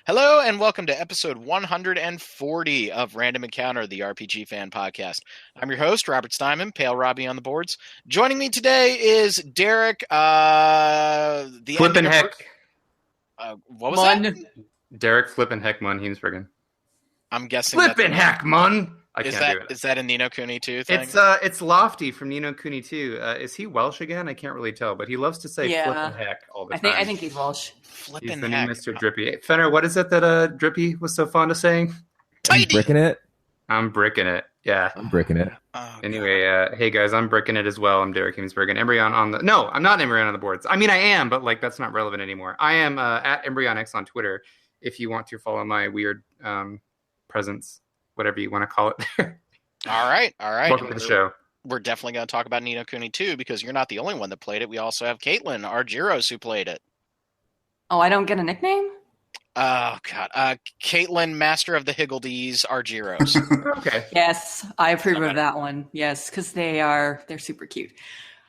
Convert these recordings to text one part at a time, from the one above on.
Hello and welcome to episode 140 of Random Encounter, the RPG fan podcast. I'm your host, Robert Steinman, Pale Robbie on the boards. Joining me today is Derek, the Flippin' Heck. What was that? Derek Flippin' Heck Mun Heemsbergen. I'm guessing Flippin' Heck Mun! Is that a Ni no Kuni 2 thing? It's Lofty from Ni no Kuni 2. Is he Welsh again? I can't really tell, but he loves to say Flippin' Heck all the time. I think he's Welsh. Flippin' He's the Heck. new Mr. Drippy. Fenner, what is it that Drippy was so fond of saying? Tidy! I'm bricking it. I'm bricking it. Yeah. I'm bricking it. Oh, Anyway, hey guys, I'm bricking it as well. I'm Derek Heemsbergen. Embryon on the... No, I'm not Embryon on the boards. I mean, I am, but that's not relevant anymore. I am at EmbryonX on Twitter if you want to follow my weird presence, whatever you want to call it there. All right. Welcome to the show. We're definitely going to talk about Ni no Kuni 2 because you're not the only one that played it. We also have Caitlin, our Jiros, who played it. Oh, I don't get a nickname? Oh, God. Caitlin, Master of the Higgledies, our Jiros. Okay. Yes, I approve of that one. Yes, because they're super cute.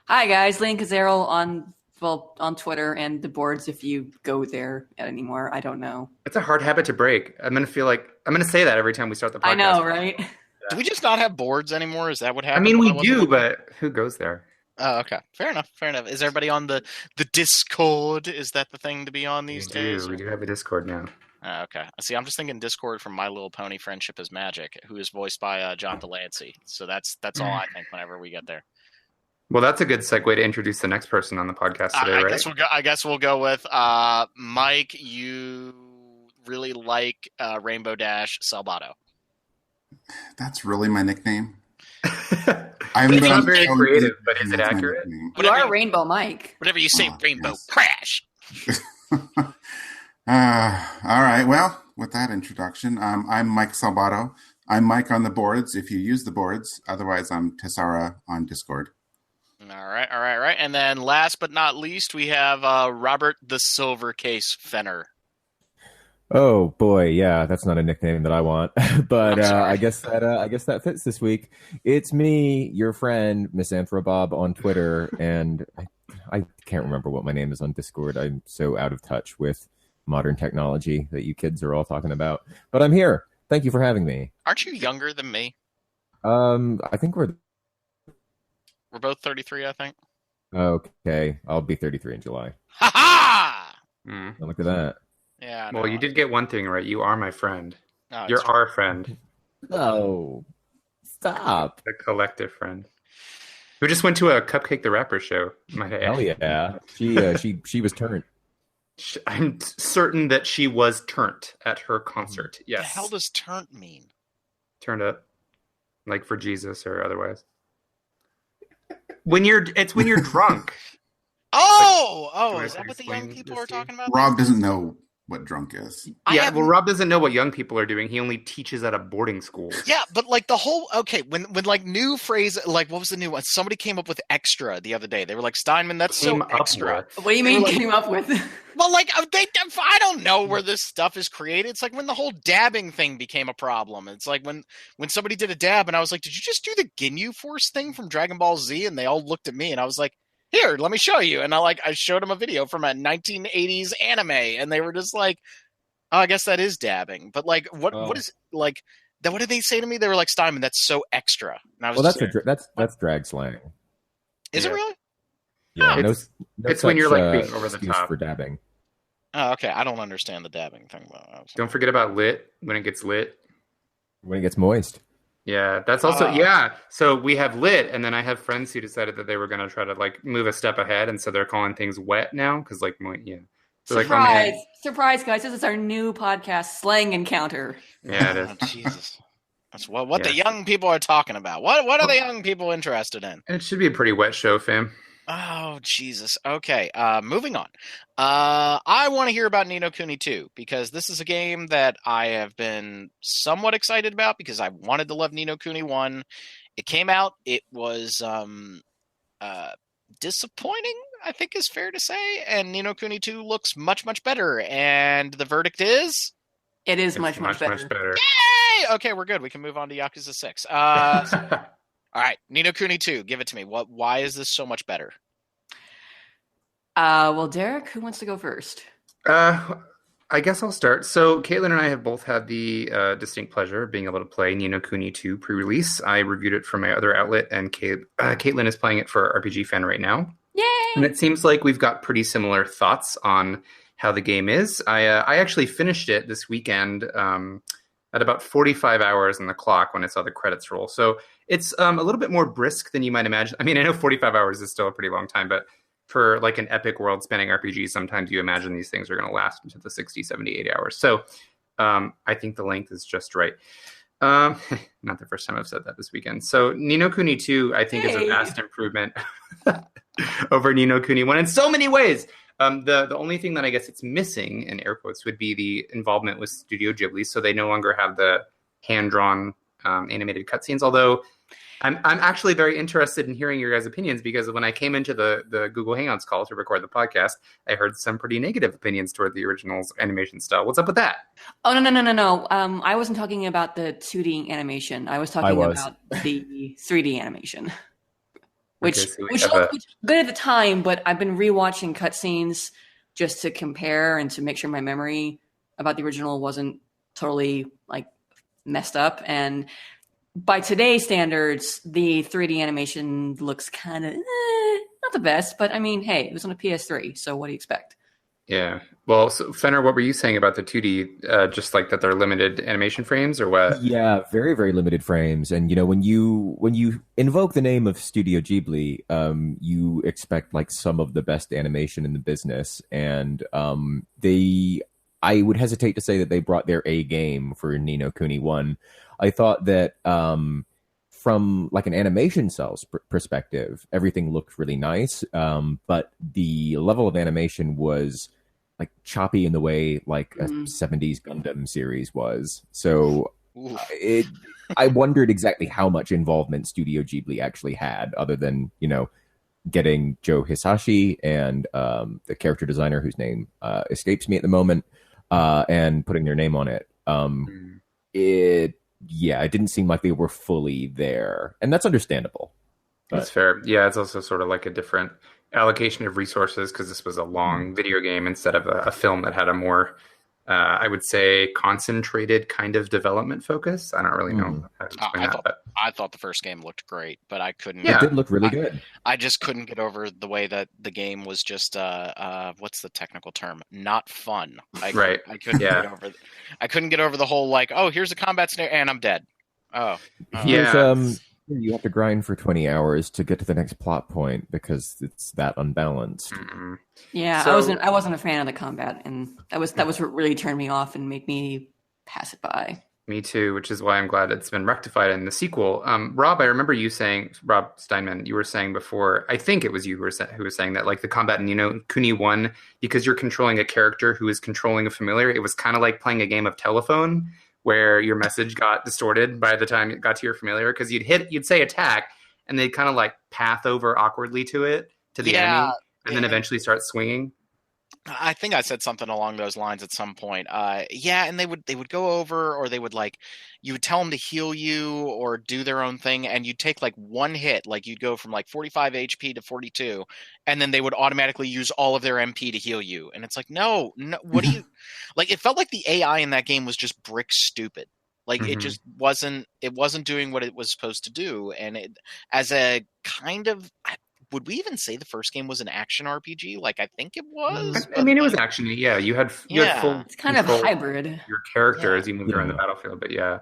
Hi guys, Lane Kazarel on Twitter and the boards if you go there anymore. I don't know. It's a hard habit to break. I'm going to say that every time we start the podcast. I know, right? Yeah. Do we just not have boards anymore? Is that what happened? I mean, we do, but who goes there? Oh, okay. Fair enough. Is everybody on the Discord? Is that the thing to be on these days? We do have a Discord now. Oh, okay. See, I'm just thinking Discord from My Little Pony Friendship is Magic, who is voiced by John Delancey. So that's all I think whenever we get there. Well, that's a good segue to introduce the next person on the podcast today, right? I guess we'll go with Mike. You really like Rainbow Dash Salvato. That's really my nickname. It's not very creative, but is it accurate? You are Rainbow Mike. Whatever you say, Rainbow yes. Crash. All right. Well, with that introduction, I'm Mike Salvato. I'm Mike on the boards if you use the boards. Otherwise, I'm Tessara on Discord. All right. And then last but not least, we have Robert the Silver Case Fenner. Oh boy, yeah, that's not a nickname that I want, but I guess that fits this week. It's me, your friend, Miss Anthrobob on Twitter, and I can't remember what my name is on Discord. I'm so out of touch with modern technology that you kids are all talking about. But I'm here. Thank you for having me. Aren't you younger than me? I think we're both 33, I think. Okay. I'll be 33 in July. Ha ha! Look at that. Yeah. Well, you did get one thing right. You are my friend. Oh, You're our friend. Oh, stop. The collective friend. Who just went to a Cupcake the Rapper show. Hell yeah. She was turned. I'm certain that she was turned at her concert. Yes. What the hell does turnt mean? Turned up. Like for Jesus or otherwise. When you're drunk. Is that what the young people are talking about? Rob doesn't know what drunk is. Yeah, Rob doesn't know what young people are doing. He only teaches at a boarding school. Yeah, but when new phrase, what was the new one? Somebody came up with extra the other day. They were like, Steinman, that's so extra. What do you mean came up with? Well, I don't know where this stuff is created. It's like when the whole dabbing thing became a problem. It's like when somebody did a dab and I was like, did you just do the Ginyu Force thing from Dragon Ball Z? And they all looked at me and I was like, here, let me show you. And I showed them a video from a 1980s anime, and they were just like, oh, I guess that is dabbing. But what did they say to me? They were like, Steinman, that's so extra. And I was that's drag slang. Is it really? Yeah, it's when you're being over the top for dabbing. Oh, okay. I don't understand the dabbing thing though. Don't forget about lit when it gets lit. When it gets moist. Yeah, that's also So we have lit, and then I have friends who decided that they were going to try to move a step ahead, and so they're calling things wet now because So Surprise, guys! This is our new podcast, Slang Encounter. Yeah, it is. Oh, Jesus, that's what the young people are talking about. What are the young people interested in? It should be a pretty wet show, fam. Oh, Jesus. Okay, moving on. I want to hear about Ni no Kuni 2, because this is a game that I have been somewhat excited about because I wanted to love Ni no Kuni 1. It came out. It was disappointing, I think is fair to say, and Ni no Kuni 2 looks much, much better, and the verdict is... It's much better. Yay! Okay, we're good. We can move on to Yakuza 6. All right, Ni no Kuni 2, give it to me. Why is this so much better? Well, Derek, who wants to go first? I guess I'll start. So Caitlin and I have both had the distinct pleasure of being able to play Ni no Kuni 2 pre-release. I reviewed it from my other outlet, and Caitlin is playing it for RPG Fan right now. Yay! And it seems like we've got pretty similar thoughts on how the game is. I actually finished it this weekend at about 45 hours on the clock when I saw the credits roll. So it's a little bit more brisk than you might imagine. I mean, I know 45 hours is still a pretty long time, but for like an epic world-spanning RPG, sometimes you imagine these things are going to last into the 60, 70, 80 hours. So I think the length is just right. Not the first time I've said that this weekend. So Ni no Kuni 2, I think, is a vast improvement over Ni no Kuni 1 in so many ways. The only thing that I guess it's missing, in air quotes, would be the involvement with Studio Ghibli. So they no longer have the hand-drawn animated cutscenes, although I'm actually very interested in hearing your guys' opinions, because when I came into the Google Hangouts call to record the podcast, I heard some pretty negative opinions toward the original's animation style. What's up with that? Oh, no. I wasn't talking about the 2D animation. I was talking about the 3D animation, which looked good at the time, but I've been rewatching cutscenes just to compare and to make sure my memory about the original wasn't totally like messed up. And by today's standards, the 3D animation looks kind of not the best, but I mean, hey, it was on a PS3, so what do you expect? Yeah. Well, so Fenner, what were you saying about the 2D? Just like that they're limited animation frames, or what? Yeah, very, very limited frames. And when you invoke the name of Studio Ghibli, you expect like some of the best animation in the business, and I would hesitate to say that they brought their A game for Ni no Kuni 1. I thought that from like an animation cell's perspective, everything looked really nice, but the level of animation was like choppy in the way like a 70s Gundam series was. So I wondered exactly how much involvement Studio Ghibli actually had, other than getting Joe Hisashi and the character designer whose name escapes me at the moment, and putting their name on it. It didn't seem like they were fully there, and that's understandable. That's fair. Yeah, it's also sort of like a different allocation of resources, because this was a long video game instead of a film that had a more, I would say, concentrated kind of development focus. I don't really know how to explain that. I thought the first game looked great, but I couldn't. Yeah, it did look really good. I just couldn't get over the way that the game was just what's the technical term? Not fun. I couldn't get over. I couldn't get over the whole like, oh, here's a combat scenario and I'm dead. You have to grind for 20 hours to get to the next plot point because it's that unbalanced. Mm-hmm. Yeah, so, I wasn't a fan of the combat, and that was what really turned me off and made me pass it by. Me too, which is why I'm glad it's been rectified in the sequel. Rob, I remember you saying, Rob Steinman, you were saying before, I think it was you who was saying that like the combat in Kuni 1, because you're controlling a character who is controlling a familiar, it was kind of like playing a game of telephone, where your message got distorted by the time it got to your familiar, because you'd say attack, and they'd kind of like path over awkwardly to the enemy, and then eventually start swinging. I think I said something along those lines at some point. And they would go over, or they would you would tell them to heal you or do their own thing, and you'd take like one hit, like you'd go from like 45 HP to 42, and then they would automatically use all of their MP to heal you. And it's like, no, what do you like? It felt like the AI in that game was just brick stupid. Like it just wasn't doing what it was supposed to do. And it, as a kind of, would we even say the first game was an action RPG? Like, I think it was. I mean, it was action. Yeah, you had full. It's kind of hybrid. Your character as you moved around the battlefield, but yeah.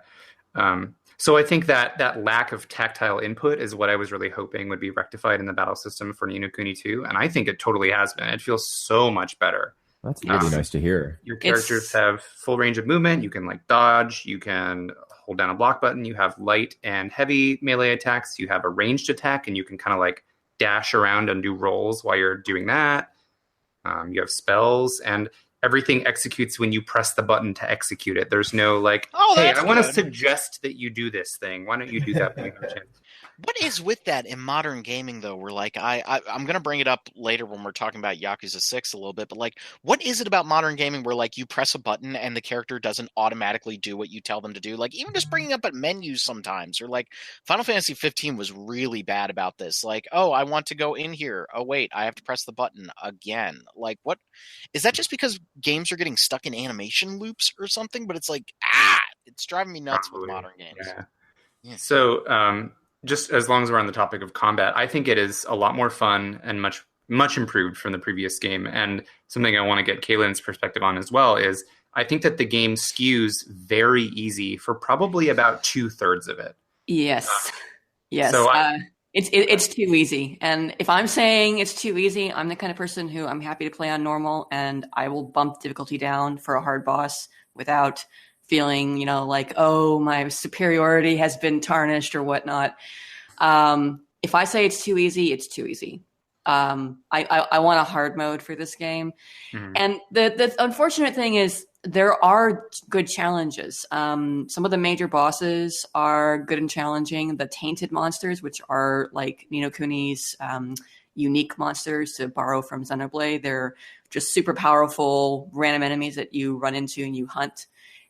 So I think that lack of tactile input is what I was really hoping would be rectified in the battle system for Ni no Kuni 2, and I think it totally has been. It feels so much better. That's really nice to hear. Your characters have full range of movement. You can like dodge. You can hold down a block button. You have light and heavy melee attacks. You have a ranged attack, and you can kind of like dash around and do rolls while you're doing that. You have spells, and everything executes when you press the button to execute it. There's no like, hey, I want to suggest that you do this thing. Why don't you do that when you have a chance? What is with that in modern gaming, though? Where like I'm gonna bring it up later when we're talking about Yakuza 6 a little bit, but like, what is it about modern gaming where like you press a button and the character doesn't automatically do what you tell them to do? Like even just bringing up at menus sometimes, or like Final Fantasy 15 was really bad about this. Like, oh, I want to go in here. Oh wait, I have to press the button again. Like, what is that? Just because games are getting stuck in animation loops or something? But it's like it's driving me nuts with modern games. Yeah. So. Just as long as we're on the topic of combat, I think it is a lot more fun and much improved from the previous game. And something I want to get Kaylin's perspective on as well is I think that the game skews very easy for probably about 2/3 of it. Yes. So it's too easy. And if I'm saying it's too easy, I'm the kind of person who I'm happy to play on normal, and I will bump difficulty down for a hard boss without feeling, like, oh, my superiority has been tarnished or whatnot. If I say it's too easy, it's too easy. I want a hard mode for this game. Mm-hmm. And the unfortunate thing is there are good challenges. Some of the major bosses are good and challenging. The tainted monsters, which are like Ni no Kuni's unique monsters to borrow from Xenoblade, they're just super powerful random enemies that you run into and you hunt.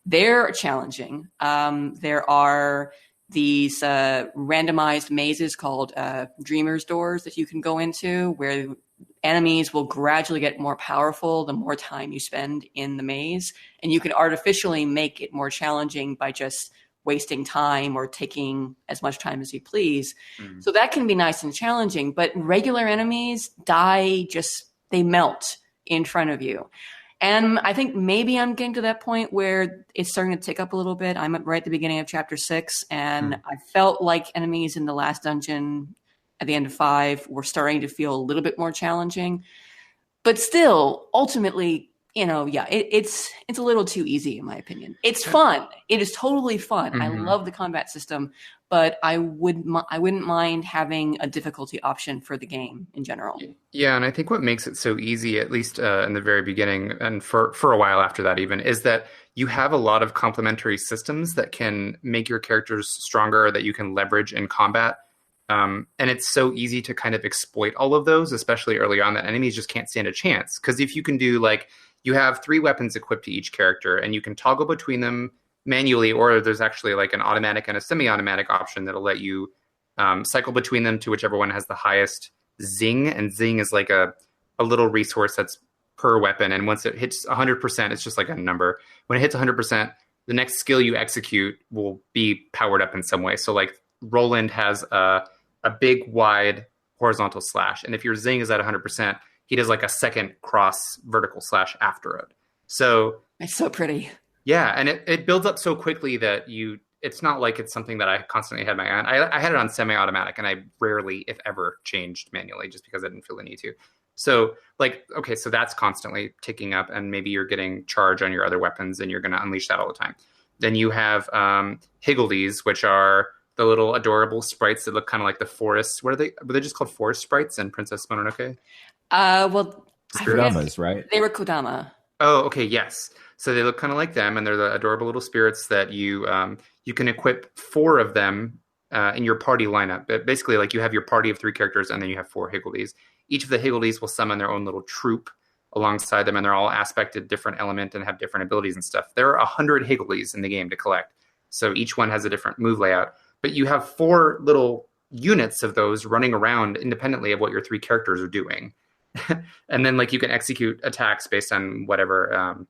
They're challenging. There are these randomized mazes called Dreamer's Doors that you can go into, where enemies will gradually get more powerful the more time you spend in the maze. And you can artificially make it more challenging by just wasting time or taking as much time as you please. Mm. So that can be nice and challenging. But regular enemies they melt in front of you. And I think maybe I'm getting to that point where it's starting to tick up a little bit. I'm right at the beginning of chapter 6, and I felt like enemies in the last dungeon at the end of 5 were starting to feel a little bit more challenging. But still, ultimately, it's a little too easy in my opinion. It's fun. It is totally fun. Mm-hmm. I love the combat system, but I wouldn't mind having a difficulty option for the game in general. Yeah, and I think what makes it so easy, at least in the very beginning, and for a while after that even, is that you have a lot of complementary systems that can make your characters stronger, that you can leverage in combat. And it's so easy to kind of exploit all of those, especially early on, that enemies just can't stand a chance. Because if you can do you have 3 weapons equipped to each character, and you can toggle between them manually, or there's actually like an automatic and a semi-automatic option that'll let you cycle between them to whichever one has the highest zing. And zing is like a little resource that's per weapon. And once it hits 100%, it's just like a number. When it hits 100%, the next skill you execute will be powered up in some way. So like Roland has a big, wide horizontal slash. And if your zing is at 100%, he does like a second cross vertical slash after it. So it's so pretty. Yeah, and it builds up so quickly that it's not like it's something that I constantly had my eye on. I had it on semi-automatic, and I rarely, if ever, changed manually just because I didn't feel the need to. So so that's constantly ticking up, and maybe you're getting charge on your other weapons, and you're going to unleash that all the time. Then you have Higgledies, which are the little adorable sprites that look kind of like the forest. What are they? Were they just called forest sprites in Princess Mononoke? Kodamas, right? They were Kodama. Oh, okay, yes. So they look kind of like them, and they're the adorable little spirits that you can equip 4 of them in your party lineup. But basically, you have your party of 3 characters, and then you have 4 Higgledies. Each of the Higgledies will summon their own little troop alongside them, and they're all aspected different element and have different abilities and stuff. There are 100 Higgledies in the game to collect, so each one has a different move layout. But you have 4 little units of those running around independently of what your 3 characters are doing. And then you can execute attacks based on whatever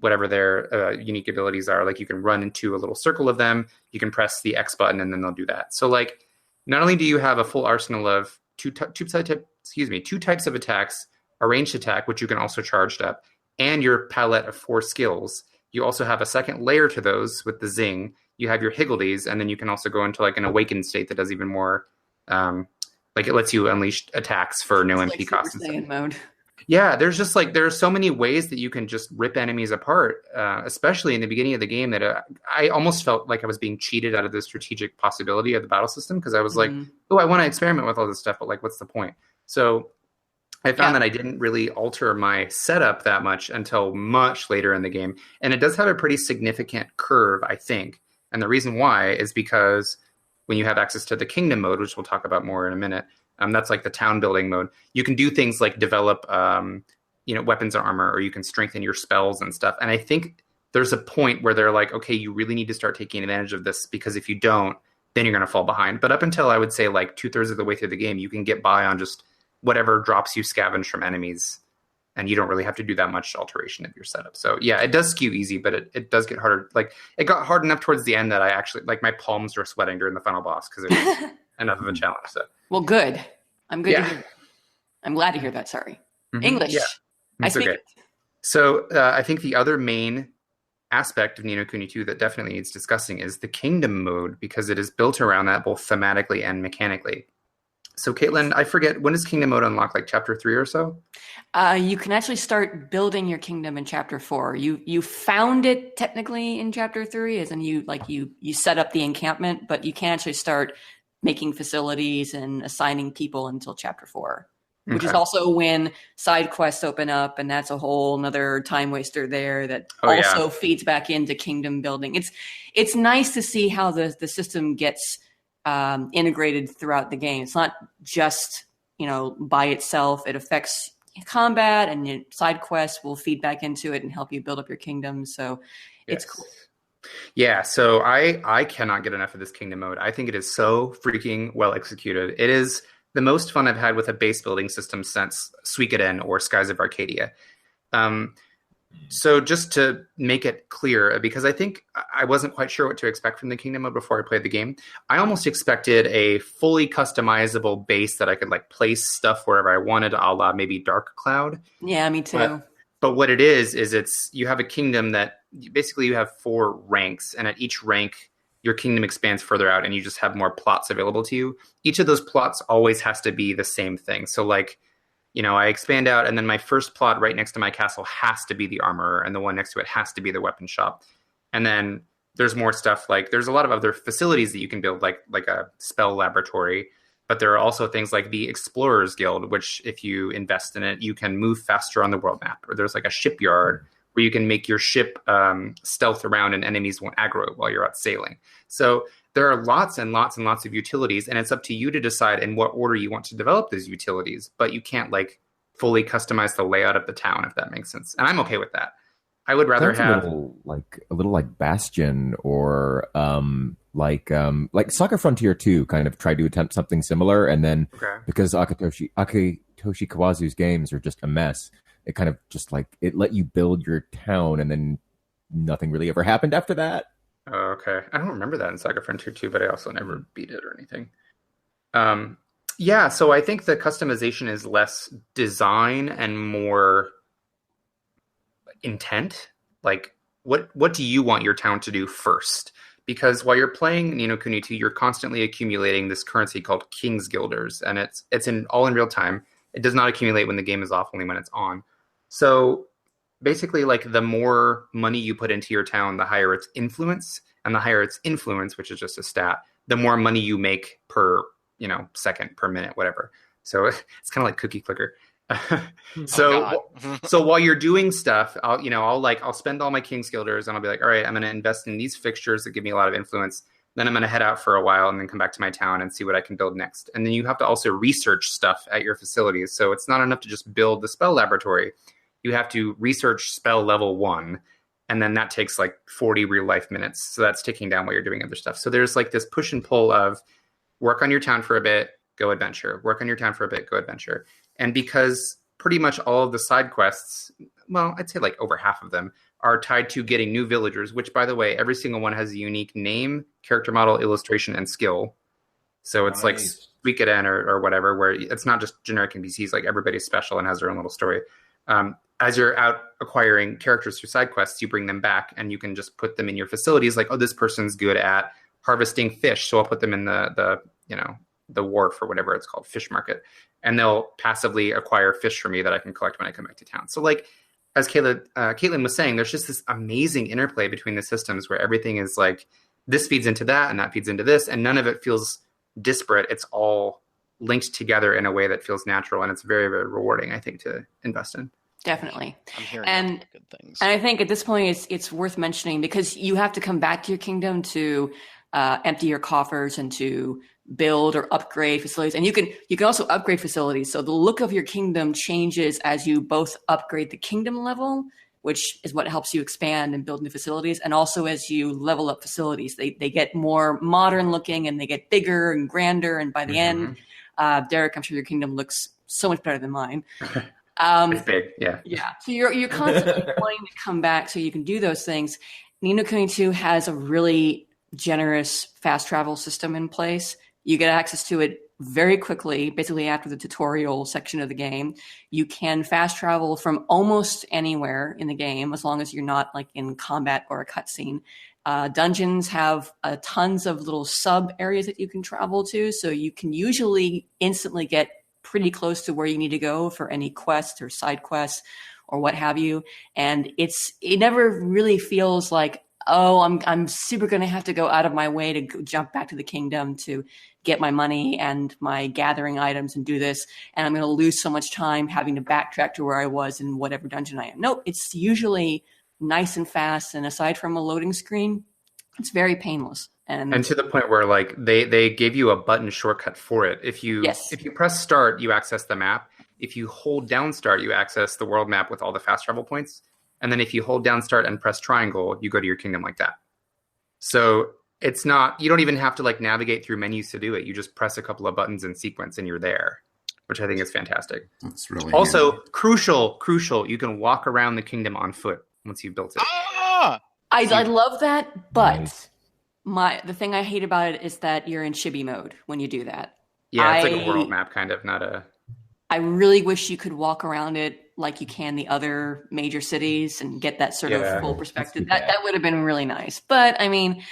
their unique abilities are. You can run into a little circle of them, you can press the X button, and then they'll do that. So not only do you have a full arsenal of two types of attacks, a ranged attack, which you can also charge up, and your palette of 4 skills, you also have a second layer to those with the zing. You have your Higgledies, and then you can also go into an awakened state that does even more. It lets you unleash attacks for no MP costs. Mode. Yeah, there's just there are so many ways that you can just rip enemies apart, especially in the beginning of the game, that I almost felt like I was being cheated out of the strategic possibility of the battle system, because I was I want to experiment with all this stuff, but what's the point? So I found that I didn't really alter my setup that much until much later in the game. And it does have a pretty significant curve, I think. And the reason why is because when you have access to the kingdom mode, which we'll talk about more in a minute, that's like the town building mode. You can do things like develop, weapons and armor, or you can strengthen your spells and stuff. And I think there's a point where they're like, okay, you really need to start taking advantage of this, because if you don't, then you're going to fall behind. But up until I would say like 2/3 of the way through the game, you can get by on just whatever drops you scavenge from enemies. And you don't really have to do that much alteration of your setup. So yeah, it does skew easy, but it does get harder. Like it got hard enough towards the end that I actually, like, my palms were sweating during the final boss because it was enough of a challenge. So well, good. I'm good to hear. I'm glad to hear that. Sorry. Mm-hmm. English. Yeah. I speak it. So I think the other main aspect of Ni no Kuni 2 that definitely needs discussing is the kingdom mode, because it is built around that both thematically and mechanically. So Caitlin, I forget, when does kingdom mode unlock, like chapter 3 or so? You can actually start building your kingdom in chapter 4. You found it technically in chapter 3, as in you set up the encampment, but you can't actually start making facilities and assigning people until chapter 4. Which is also when side quests open up, and that's a whole another time waster there that feeds back into kingdom building. It's nice to see how the system gets integrated throughout the game. It's not just by itself. It affects combat, and your side quests will feed back into it and help you build up your kingdom. So it's cool. Yeah, so I cannot get enough of this kingdom mode. I think it is so freaking well executed. It is the most fun I've had with a base building system since Suikoden or Skies of Arcadia. So just to make it clear, because I think I wasn't quite sure what to expect from the kingdom mode before I played the game, I almost expected a fully customizable base that I could like place stuff wherever I wanted, a la maybe Dark Cloud. Yeah, me too. But what it is you have a kingdom that basically you have 4 ranks, and at each rank, your kingdom expands further out and you just have more plots available to you. Each of those plots always has to be the same thing. So like, I expand out, and then my first plot right next to my castle has to be the armorer, and the one next to it has to be the weapon shop. And then there's more stuff, like there's a lot of other facilities that you can build, like a spell laboratory. But there are also things like the Explorers Guild, which if you invest in it, you can move faster on the world map. Or there's like a shipyard where you can make your ship stealth around and enemies won't aggro while you're out sailing. So there are lots and lots and lots of utilities, and it's up to you to decide in what order you want to develop those utilities. But you can't like fully customize the layout of the town, if that makes sense. And I'm okay with that. I would rather have a little like Bastion, or like Soccer Frontier 2 kind of tried to attempt something similar, and then because Akitoshi Kawazu's games are just a mess, it kind of just like it let you build your town, and then nothing really ever happened after that. Oh, okay. I don't remember that in Saga Frontier 2, but I also never beat it or anything. So I think the customization is less design and more intent. Like, what do you want your town to do first? Because while you're playing Ni no Kuni 2, you're constantly accumulating this currency called King's Guilders, and it's all in real time. It does not accumulate when the game is off, only when it's on. So basically, like, the more money you put into your town, the higher its influence, and the higher its influence, which is just a stat, the more money you make per, second, per minute, whatever. So it's kind of like cookie clicker. So while you're doing stuff, I'll spend all my King's Guilders, and I'll be like, all right, I'm going to invest in these fixtures that give me a lot of influence. Then I'm going to head out for a while and then come back to my town and see what I can build next. And then you have to also research stuff at your facilities. So it's not enough to just build the spell laboratory. You have to research spell level 1, and then that takes like 40 real life minutes. So that's ticking down while you're doing other stuff. So there's like this push and pull of work on your town for a bit, go adventure. Work on your town for a bit, go adventure. And because pretty much all of the side quests, well, I'd say like over half of them, are tied to getting new villagers, which, by the way, every single one has a unique name, character model, illustration, and skill. So it's like Suikoden or whatever, where it's not just generic NPCs, like everybody's special and has their own little story. As you're out acquiring characters through side quests, you bring them back and you can just put them in your facilities. Like, oh, this person's good at harvesting fish, so I'll put them in the wharf or whatever it's called, fish market. And they'll passively acquire fish for me that I can collect when I come back to town. So like, as Caitlin was saying, there's just this amazing interplay between the systems where everything is like, this feeds into that and that feeds into this, and none of it feels disparate. It's all linked together in a way that feels natural, and it's very, very rewarding, I think, to invest in. Definitely. I'm hearing good things. And I think at this point it's worth mentioning, because you have to come back to your kingdom to empty your coffers and to build or upgrade facilities. And you can also upgrade facilities. So the look of your kingdom changes as you both upgrade the kingdom level, which is what helps you expand and build new facilities. And also as you level up facilities, they get more modern looking and they get bigger and grander. And by the end, Derek, I'm sure your kingdom looks so much better than mine. It's big, yeah. Yeah. So you're constantly wanting to come back so you can do those things. Ni no Kuni 2 has a really generous fast travel system in place. You get access to it very quickly, basically after the tutorial section of the game. You can fast travel from almost anywhere in the game as long as you're not like in combat or a cutscene. Dungeons have tons of little sub areas that you can travel to, so you can usually instantly get pretty close to where you need to go for any quest or side quests or what have you. And it never really feels like, oh, I'm super going to have to go out of my way to jump back to the kingdom to get my money and my gathering items and do this. And I'm going to lose so much time having to backtrack to where I was in whatever dungeon I am. Nope, it's usually nice and fast. And aside from a loading screen, it's very painless. And to the point where like they gave you a button shortcut for it. If you press start, you access the map. If you hold down start, you access the world map with all the fast travel points. And then if you hold down start and press triangle, you go to your kingdom like that. So it's not, you don't even have to like navigate through menus to do it. You just press a couple of buttons in sequence and you're there, which I think is fantastic. That's really also handy. crucial. You can walk around the kingdom on foot once you've built it. I love that, but the thing I hate about it is that you're in chibi mode when you do that. Yeah, it's like a world map kind of, not a... I really wish you could walk around it like you can the other major cities and get that sort of full perspective. That would have been really nice. But, I mean,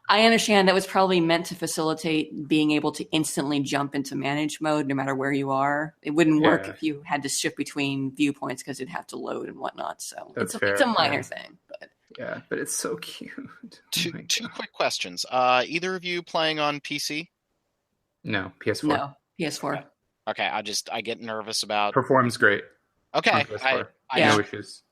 I understand that was probably meant to facilitate being able to instantly jump into manage mode no matter where you are. It wouldn't work if you had to shift between viewpoints because it'd have to load and whatnot. So it's a minor thing. But. Yeah, but it's so cute. Two quick questions. Either of you playing on PC? No, PS4. No, PS4. Okay, I get nervous about... Performs great. Okay. No issues.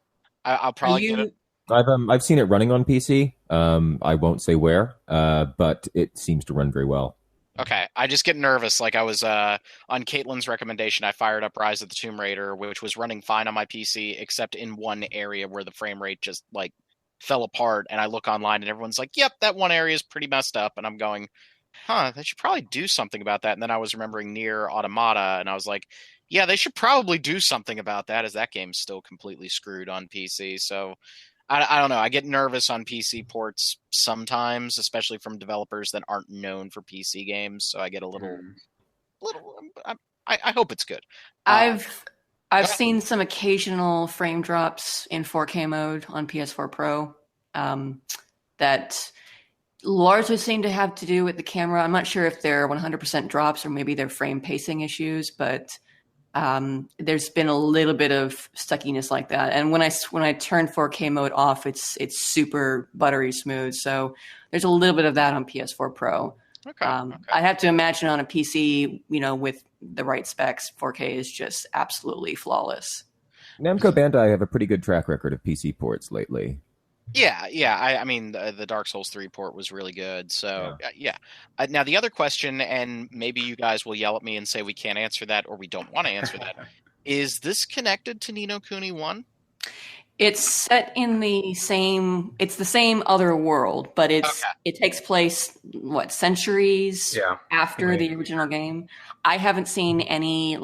I'll probably get it. I've seen it running on PC. I won't say where, but it seems to run very well. Okay, I just get nervous. Like I was on Caitlin's recommendation, I fired up Rise of the Tomb Raider, which was running fine on my PC, except in one area where the frame rate just like fell apart. And I look online and everyone's like, yep, that one area is pretty messed up. And I'm going, they should probably do something about that. And then I was remembering Nier Automata, and I was like, yeah, they should probably do something about that, as that game's still completely screwed on PC. So I don't know. I get nervous on PC ports sometimes, especially from developers that aren't known for PC games. So I get a little. I hope it's good. I've seen some occasional frame drops in 4K mode on PS4 Pro that largely seem to have to do with the camera. I'm not sure if they're 100% drops or maybe they're frame pacing issues, but there's been a little bit of stuckiness like that. And when I turn 4K mode off, it's super buttery smooth. So there's a little bit of that on PS4 Pro. Okay. I have to imagine on a PC, with the right specs, 4K is just absolutely flawless. Namco Bandai have a pretty good track record of PC ports lately. Yeah. I mean, the Dark Souls 3 port was really good. So, yeah. Now, the other question, and maybe you guys will yell at me and say we can't answer that or we don't want to answer that, is this connected to Ni no Kuni 1? It's set in the same other world, but it takes place, centuries after the original game. I haven't seen any,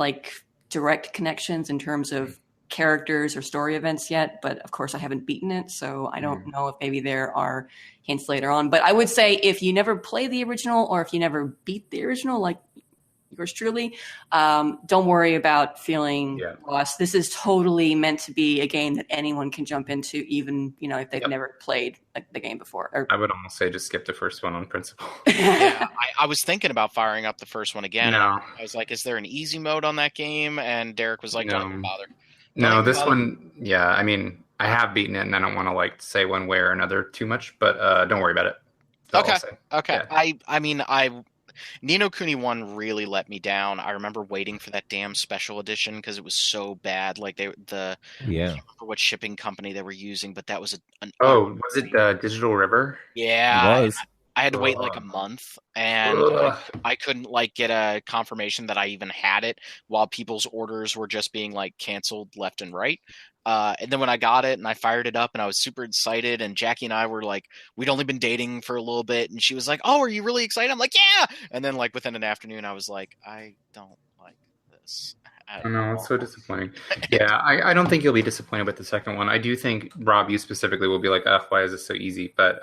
direct connections in terms of characters or story events yet, but of course I haven't beaten it, so I don't know if maybe there are hints later on. But I would say if you never play the original or if you never beat the original, like yours truly, don't worry about feeling lost. This is totally meant to be a game that anyone can jump into, even if they've never played the game before. I would almost say just skip the first one on principle. Yeah, I was thinking about firing up the first one again. No. I was like, is there an easy mode on that game? And Derek was like, don't even bother. No, this one, I mean, I have beaten it, and I don't want to say one way or another too much, but don't worry about it. Okay. Yeah. I mean, Ni no Kuni 1 really let me down. I remember waiting for that damn special edition because it was so bad. Like I can't remember what shipping company they were using, but that was was it Digital River? Yeah, it was. I had to wait like a month, and I couldn't like get a confirmation that I even had it while people's orders were just being like canceled left and right. And then when I got it and I fired it up and I was super excited, and Jackie and I were like, we'd only been dating for a little bit, and she was like, "Oh, are you really excited?" I'm like, "Yeah." And then like within an afternoon, I was like, "I don't like this." I know, it's so disappointing. Yeah, I don't think you'll be disappointed with the second one. I do think, Rob, you specifically will be like, why is this so easy? But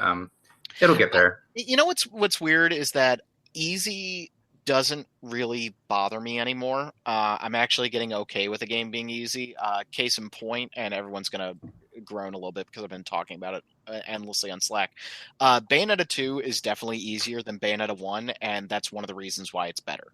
it'll get there. You know what's weird is that easy doesn't really bother me anymore. I'm actually getting okay with a game being easy. Case in point, and everyone's going to groan a little bit because I've been talking about it endlessly on Slack. Bayonetta 2 is definitely easier than Bayonetta 1, and that's one of the reasons why it's better.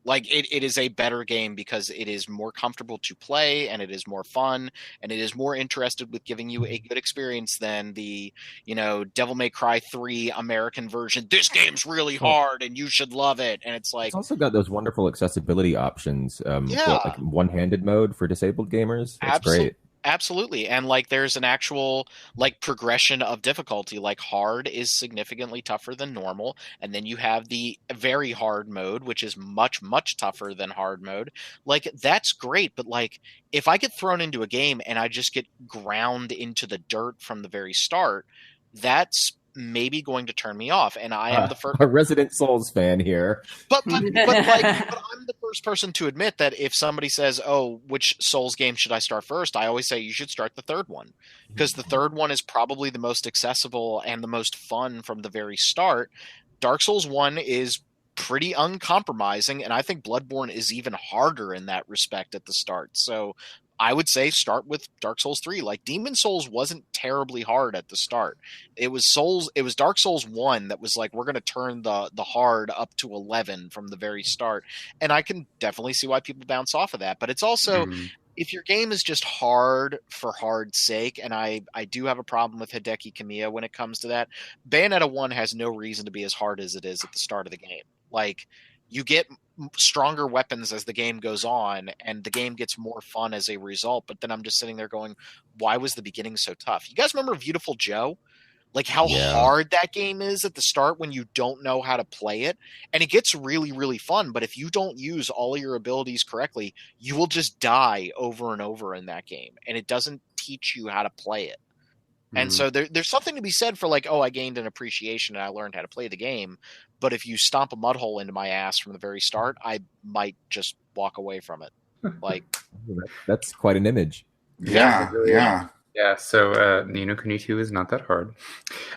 Like it is a better game because it is more comfortable to play, and it is more fun, and it is more interested with giving you a good experience than the, Devil May Cry 3 American version. This game's really hard and you should love it. And it's like, it's also got those wonderful accessibility options. For, like one-handed mode for disabled gamers. That's great. Absolutely. And like there's an actual like progression of difficulty. Like hard is significantly tougher than normal, and then you have the very hard mode, which is much, much tougher than hard mode. Like that's great, but like if I get thrown into a game and I just get ground into the dirt from the very start, that's maybe going to turn me off. And I am the first a resident Souls fan here. But I'm the first person to admit that if somebody says, "Oh, which Souls game should I start first?" I always say you should start the third one, because the third one is probably the most accessible and the most fun from the very start. Dark Souls 1 is pretty uncompromising, and I think Bloodborne is even harder in that respect at the start. So I would say start with Dark Souls 3. Like Demon Souls wasn't terribly hard at the start. It was Dark Souls 1 that was like, we're going to turn the hard up to 11 from the very start. And I can definitely see why people bounce off of that. But it's also, if your game is just hard for hard's sake, and I do have a problem with Hideki Kamiya when it comes to that, Bayonetta 1 has no reason to be as hard as it is at the start of the game. Like, you get stronger weapons as the game goes on, and the game gets more fun as a result. But then I'm just sitting there going, why was the beginning so tough? You guys remember Beautiful Joe? Like how hard that game is at the start when you don't know how to play it. And it gets really, really fun. But if you don't use all your abilities correctly, you will just die over and over in that game. And it doesn't teach you how to play it. And so there's something to be said for like, oh, I gained an appreciation and I learned how to play the game. But if you stomp a mud hole into my ass from the very start, I might just walk away from it. Like that's quite an image. Yeah. So Ni no Kuni 2 is not that hard.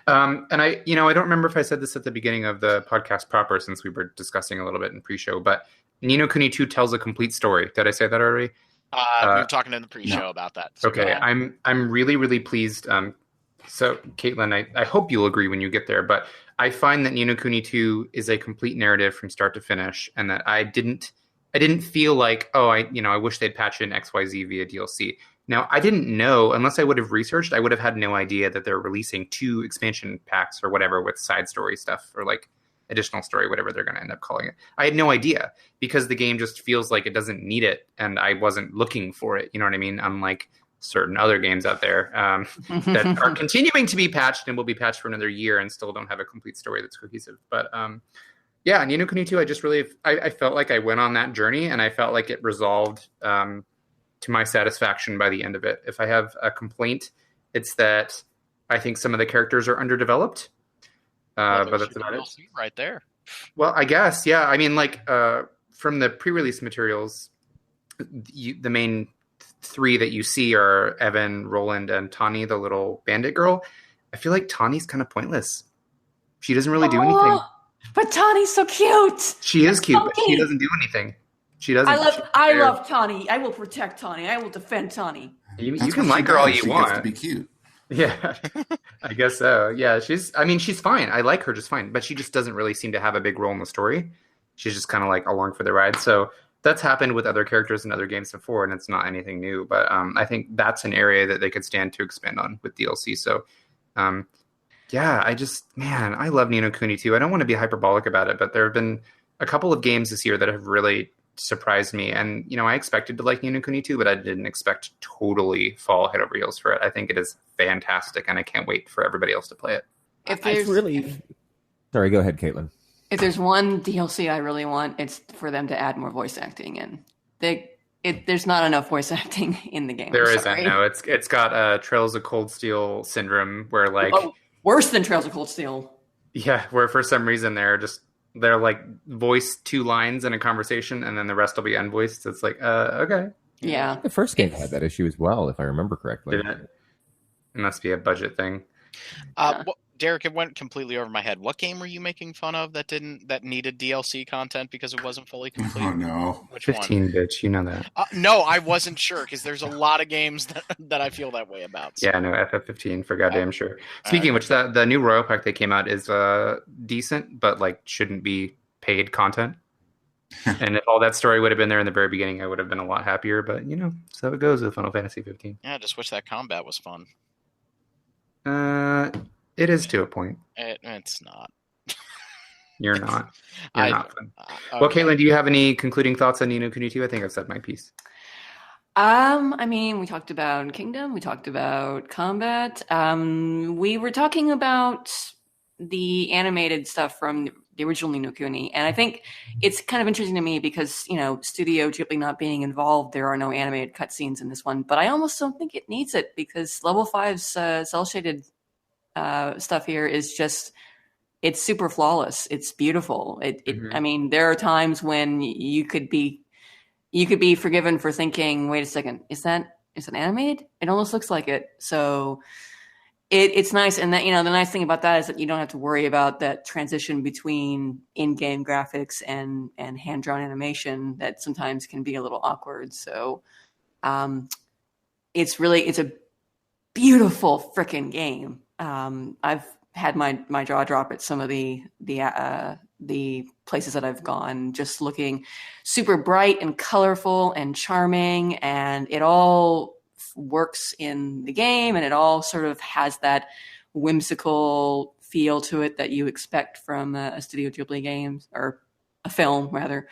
And I don't remember if I said this at the beginning of the podcast proper, since we were discussing a little bit in pre-show, but Ni no Kuni 2 tells a complete story. Did I say that already? We were talking in the pre-show about that. So okay, I'm really, really pleased. So, Caitlin, I hope you'll agree when you get there, but I find that Ni no Kuni 2 is a complete narrative from start to finish, and that I didn't feel like, I wish they'd patch in XYZ via DLC. Now, I didn't know, unless I would have researched, I would have had no idea that they're releasing 2 expansion packs or whatever with side story stuff, or like additional story, whatever they're going to end up calling it. I had no idea, because the game just feels like it doesn't need it, and I wasn't looking for it. You know what I mean? Unlike certain other games out there that are continuing to be patched and will be patched for another year and still don't have a complete story that's cohesive. But Ni no Kuni 2, I just really, I felt like I went on that journey, and I felt like it resolved to my satisfaction by the end of it. If I have a complaint, it's that I think some of the characters are underdeveloped. But that's about it. Right there. Well, I guess, yeah. I mean, like from the pre-release materials, the main 3 that you see are Evan, Roland, and Tawny, the little bandit girl. I feel like Tawny's kind of pointless. She doesn't really do anything. But Tawny's so cute. She is cute, but she doesn't do anything. She doesn't. I love Tawny. I will protect Tawny. I will defend Tawny. You can like her all you want. Gets to be cute. Yeah, I guess so. Yeah, she's fine. I like her just fine, but she just doesn't really seem to have a big role in the story. She's just kind of like along for the ride. So that's happened with other characters in other games before, and it's not anything new. But I think that's an area that they could stand to expand on with DLC. So, I love Ni no Kuni 2. I don't want to be hyperbolic about it, but there have been a couple of games this year that have really surprised me. And, I expected to like Ni no Kuni 2, but I didn't expect to totally fall head over heels for it. I think it is fantastic, and I can't wait for everybody else to play it. Sorry, go ahead, Caitlin. If there's one DLC I really want, it's for them to add more voice acting in. There's not enough voice acting in the game. There isn't. No, it's got Trails of Cold Steel syndrome, where like worse than Trails of Cold Steel. Yeah, where for some reason they're like voice 2 lines in a conversation, and then the rest will be unvoiced. It's like, okay. Yeah, the first game had that issue as well, if I remember correctly. Did it? It must be a budget thing. Derek, it went completely over my head. What game were you making fun of that needed DLC content because it wasn't fully complete? Oh no, which 15 one? Bitch, you know that. No, I wasn't sure because there's a lot of games that I feel that way about. So. Yeah, no, FF15 for goddamn sure. Speaking of which, the new Royal Pack that came out is decent, but like shouldn't be paid content. And if all that story would have been there in the very beginning, I would have been a lot happier. But so it goes with Final Fantasy 15. Yeah, I just wish that combat was fun. It is to a point. It's not. You're not. You're not fun. Okay. Well, Caitlin, do you have any concluding thoughts on Ni no Kuni 2? I think I've said my piece. I mean, we talked about Kingdom. We talked about combat. We were talking about the animated stuff from the original Ni no Kuni, and I think it's kind of interesting to me because Studio Ghibli not being involved, there are no animated cutscenes in this one. But I almost don't think it needs it because Level 5's cel shaded stuff here is just, it's super flawless. It's beautiful. I mean, there are times when you could be forgiven for thinking, wait a second, is it animated? It almost looks like it. So it's nice. And that, the nice thing about that is that you don't have to worry about that transition between in-game graphics and hand-drawn animation that sometimes can be a little awkward. So it's a beautiful freaking game. I've had my jaw drop at some of the places that I've gone, just looking super bright and colorful and charming, and it all works in the game, and it all sort of has that whimsical feel to it that you expect from a Studio Ghibli game, or a film rather.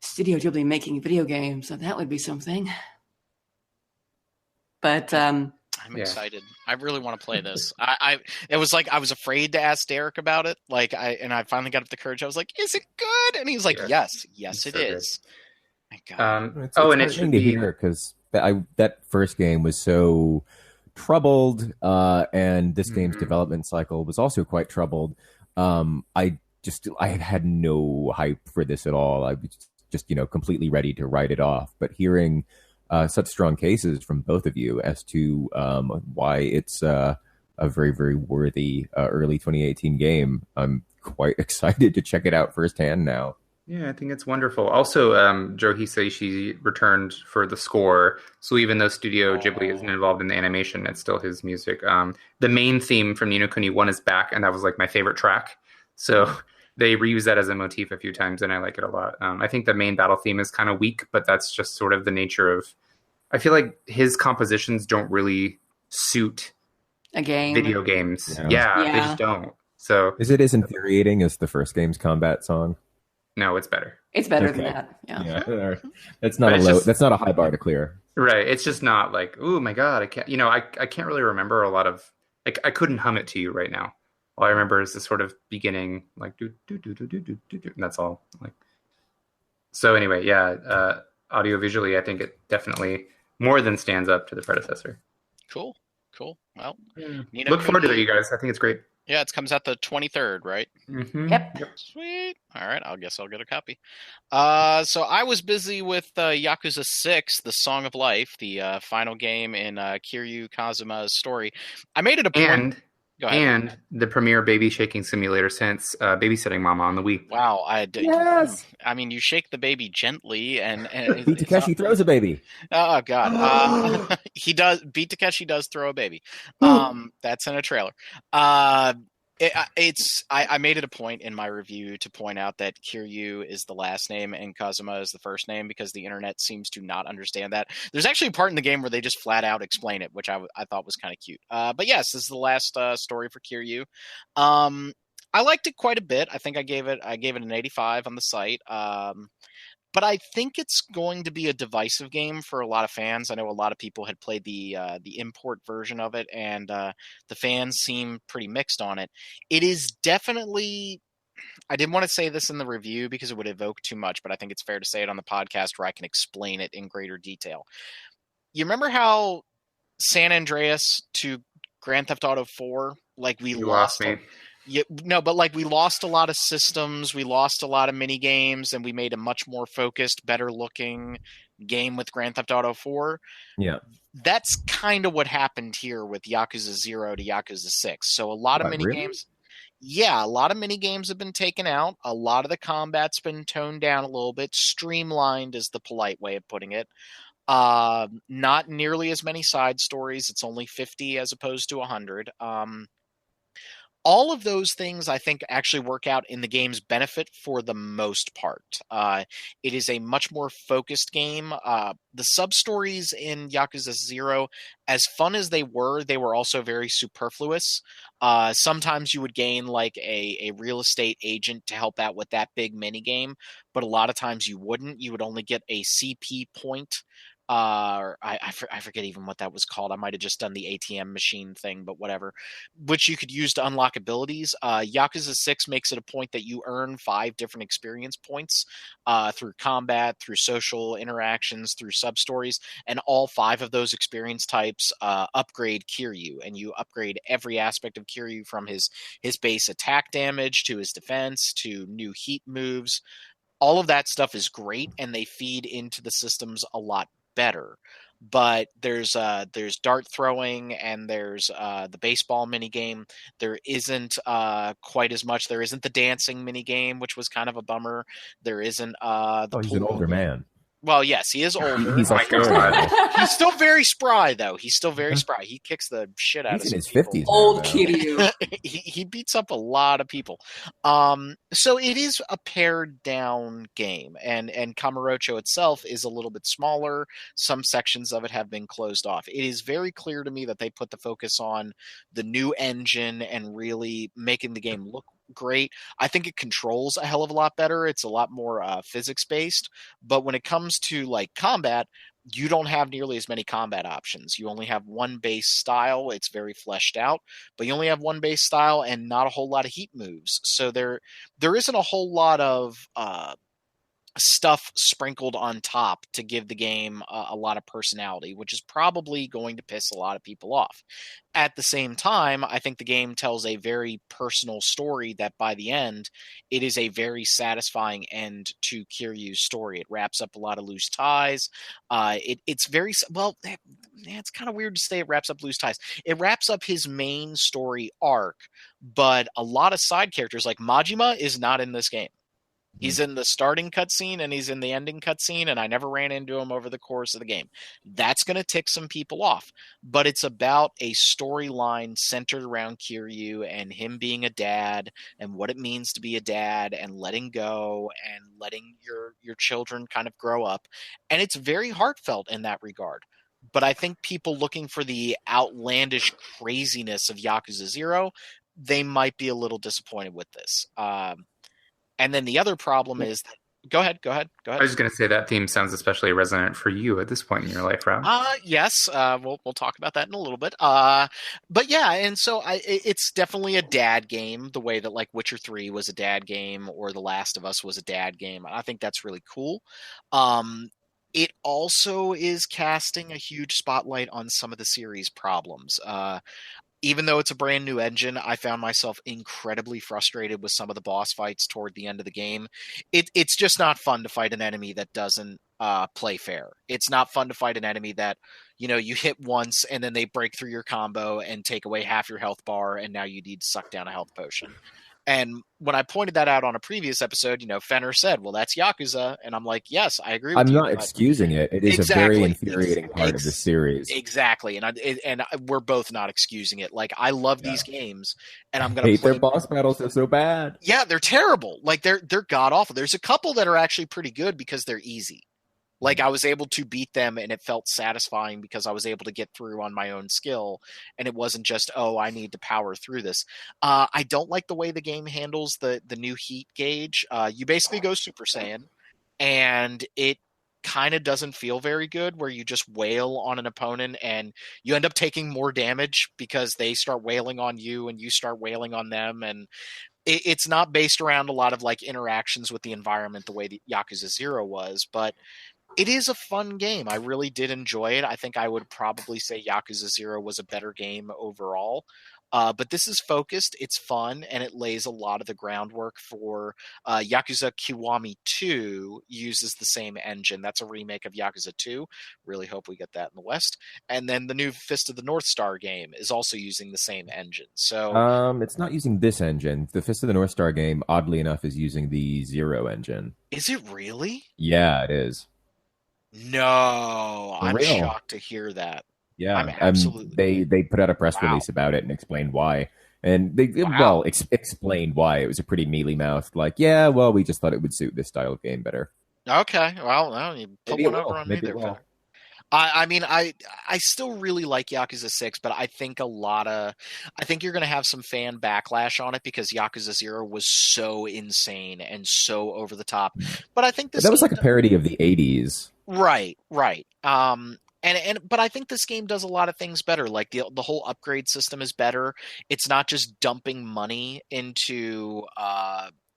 Studio Ghibli making video games, so that would be something. But I'm excited. I really want to play this. It was like I was afraid to ask Derek about it. I finally got up the courage. I was like, "Is it good?" And he's like, "Yes, it is." My God. It's interesting to hear because that first game was so troubled, and this game's development cycle was also quite troubled. I had no hype for this at all. I was just completely ready to write it off. But hearing such strong cases from both of you as to why it's a very, very worthy early 2018 game, I'm quite excited to check it out firsthand now. Yeah, I think it's wonderful. Also, Joe Hisaishi returned for the score, so even though Studio Ghibli isn't involved in the animation, it's still his music. The main theme from Ni no Kuni 1 is back, and that was like my favorite track. So they reuse that as a motif a few times, and I like it a lot. I think the main battle theme is kind of weak, but that's just sort of the nature of... I feel like his compositions don't really suit a game. Video games. Yeah, they just don't. So is it as infuriating as the first game's combat song? No, it's better. It's better than that. Yeah. That's not that's not a high bar to clear. Right. It's just not like, oh my God, I can't, I can't really remember a lot of, like, I couldn't hum it to you right now. All I remember is the sort of beginning, like, do, do, do, do, do, do, do, and that's all. Like, so anyway, yeah, audio visually, I think it definitely more than stands up to the predecessor. Cool. Well, look forward to it, you guys. I think it's great. Yeah, it comes out the 23rd, right? Mm-hmm. Yep. Sweet. All right, I guess I'll get a copy. So I was busy with Yakuza 6, The Song of Life, the final game in Kiryu Kazuma's story. I made it a point. And the premier baby shaking simulator since Babysitting Mama on the Wii. Wow, yes. I mean, you shake the baby gently, and Beat Takeshi throws a baby. Oh God, he does. Beat Takeshi does throw a baby. That's in a trailer. I made it a point in my review to point out that Kiryu is the last name and Kazuma is the first name because the internet seems to not understand that. There's actually a part in the game where they just flat out explain it, which I thought was kind of cute. But yes, this is the last story for Kiryu. I liked it quite a bit. I think I gave it an 85 on the site. but I think it's going to be a divisive game for a lot of fans. I know a lot of people had played the import version of it, and the fans seem pretty mixed on it. It is definitely. I didn't want to say this in the review because it would evoke too much, but I think it's fair to say it on the podcast where I can explain it in greater detail. You remember how San Andreas to Grand Theft Auto 4, like we lost me. But like we lost a lot of systems, we lost a lot of mini games, and we made a much more focused, better looking game with Grand Theft Auto 4. Yeah. That's kind of what happened here with Yakuza 0 to Yakuza 6. So a lot of mini games. Yeah, a lot of mini games have been taken out. A lot of the combat's been toned down a little bit. Streamlined is the polite way of putting it. Not nearly as many side stories. It's only 50 as opposed to 100. All of those things, I think, actually work out in the game's benefit for the most part. It is a much more focused game. The sub-stories in Yakuza 0, as fun as they were also very superfluous. Sometimes you would gain like a real estate agent to help out with that big mini game, but a lot of times you wouldn't. You would only get a CP point. Or I forget even what that was called. I might have just done the ATM machine thing, but whatever, which you could use to unlock abilities. Yakuza 6 makes it a point that you earn 5 different experience points through combat, through social interactions, through sub-stories, and all 5 of those experience types upgrade Kiryu, and you upgrade every aspect of Kiryu from his base attack damage to his defense to new heat moves. All of that stuff is great, and they feed into the systems a lot better. But there's dart throwing, and there's the baseball mini game. There isn't quite as much. There isn't the dancing mini game, which was kind of a bummer. There isn't he's an older man. Well, yes, he is older. He's He's still very spry, though. He's still very spry. He kicks the shit out of his people. 50s. Old Kiryu. he beats up a lot of people. So it is a pared down game, and Kamurocho itself is a little bit smaller. Some sections of it have been closed off. It is very clear to me that they put the focus on the new engine and really making the game look great. I think it controls a hell of a lot better. It's a lot more physics based, but when it comes to like combat, you don't have nearly as many combat options. You only have one base style. It's very fleshed out, but you only have one base style and not a whole lot of heat moves. So there isn't a whole lot of stuff sprinkled on top to give the game a lot of personality, which is probably going to piss a lot of people off. At the same time, I think the game tells a very personal story that by the end, it is a very satisfying end to Kiryu's story. It wraps up a lot of loose ties. It's very, well, it's kind of weird to say it wraps up loose ties. It wraps up his main story arc, but a lot of side characters like Majima is not in this game. He's in the starting cutscene and he's in the ending cutscene, and I never ran into him over the course of the game. That's going to tick some people off, but it's about a storyline centered around Kiryu and him being a dad and what it means to be a dad and letting go and letting your children kind of grow up. And it's very heartfelt in that regard. But I think people looking for the outlandish craziness of Yakuza 0, they might be a little disappointed with this. And then the other problem is that, go ahead. I was just going to say that theme sounds especially resonant for you at this point in your life, Rob. Yes. We'll talk about that in a little bit. But yeah, and so it's definitely a dad game, the way that like Witcher 3 was a dad game or The Last of Us was a dad game. I think that's really cool. It also is casting a huge spotlight on some of the series problems. Even though it's a brand new engine, I found myself incredibly frustrated with some of the boss fights toward the end of the game. It's just not fun to fight an enemy that doesn't play fair. It's not fun to fight an enemy that, you hit once and then they break through your combo and take away half your health bar, and now you need to suck down a health potion. And when I pointed that out on a previous episode, Fenner said, well, that's Yakuza. And I'm like, yes, I agree with you. I'm not excusing it. It is a very infuriating part of the series. Exactly. And we're both not excusing it. Like, I love these games, and I'm going to hate their boss battles. They're so bad. Yeah, they're terrible. Like, they're god-awful. There's a couple that are actually pretty good because they're easy. Like, I was able to beat them, and it felt satisfying because I was able to get through on my own skill, and it wasn't just, I need to power through this. I don't like the way the game handles the new heat gauge. You basically go Super Saiyan, and it kind of doesn't feel very good where you just wail on an opponent and you end up taking more damage because they start wailing on you and you start wailing on them. And it's not based around a lot of like interactions with the environment the way the Yakuza 0 was, but it is a fun game. I really did enjoy it. I think I would probably say Yakuza 0 was a better game overall. But this is focused, it's fun, and it lays a lot of the groundwork for Yakuza Kiwami 2 uses the same engine. That's a remake of Yakuza 2. Really hope we get that in the West. And then the new Fist of the North Star game is also using the same engine. So it's not using this engine. The Fist of the North Star game, oddly enough, is using the Zero engine. Is it really? Yeah, it is. No, I'm shocked to hear that. Yeah, I'm absolutely. They put out a press release about it and explained why, and they explained why. It was a pretty mealy mouthed, like, yeah, well, we just thought it would suit this style of game better. Okay, well, you put one over on me there. I mean, I still really like Yakuza 6, but I think I think you're going to have some fan backlash on it because Yakuza 0 was so insane and so over the top. But I think that was like a parody of the 80s. Right. But I think this game does a lot of things better. Like the whole upgrade system is better. It's not just dumping money into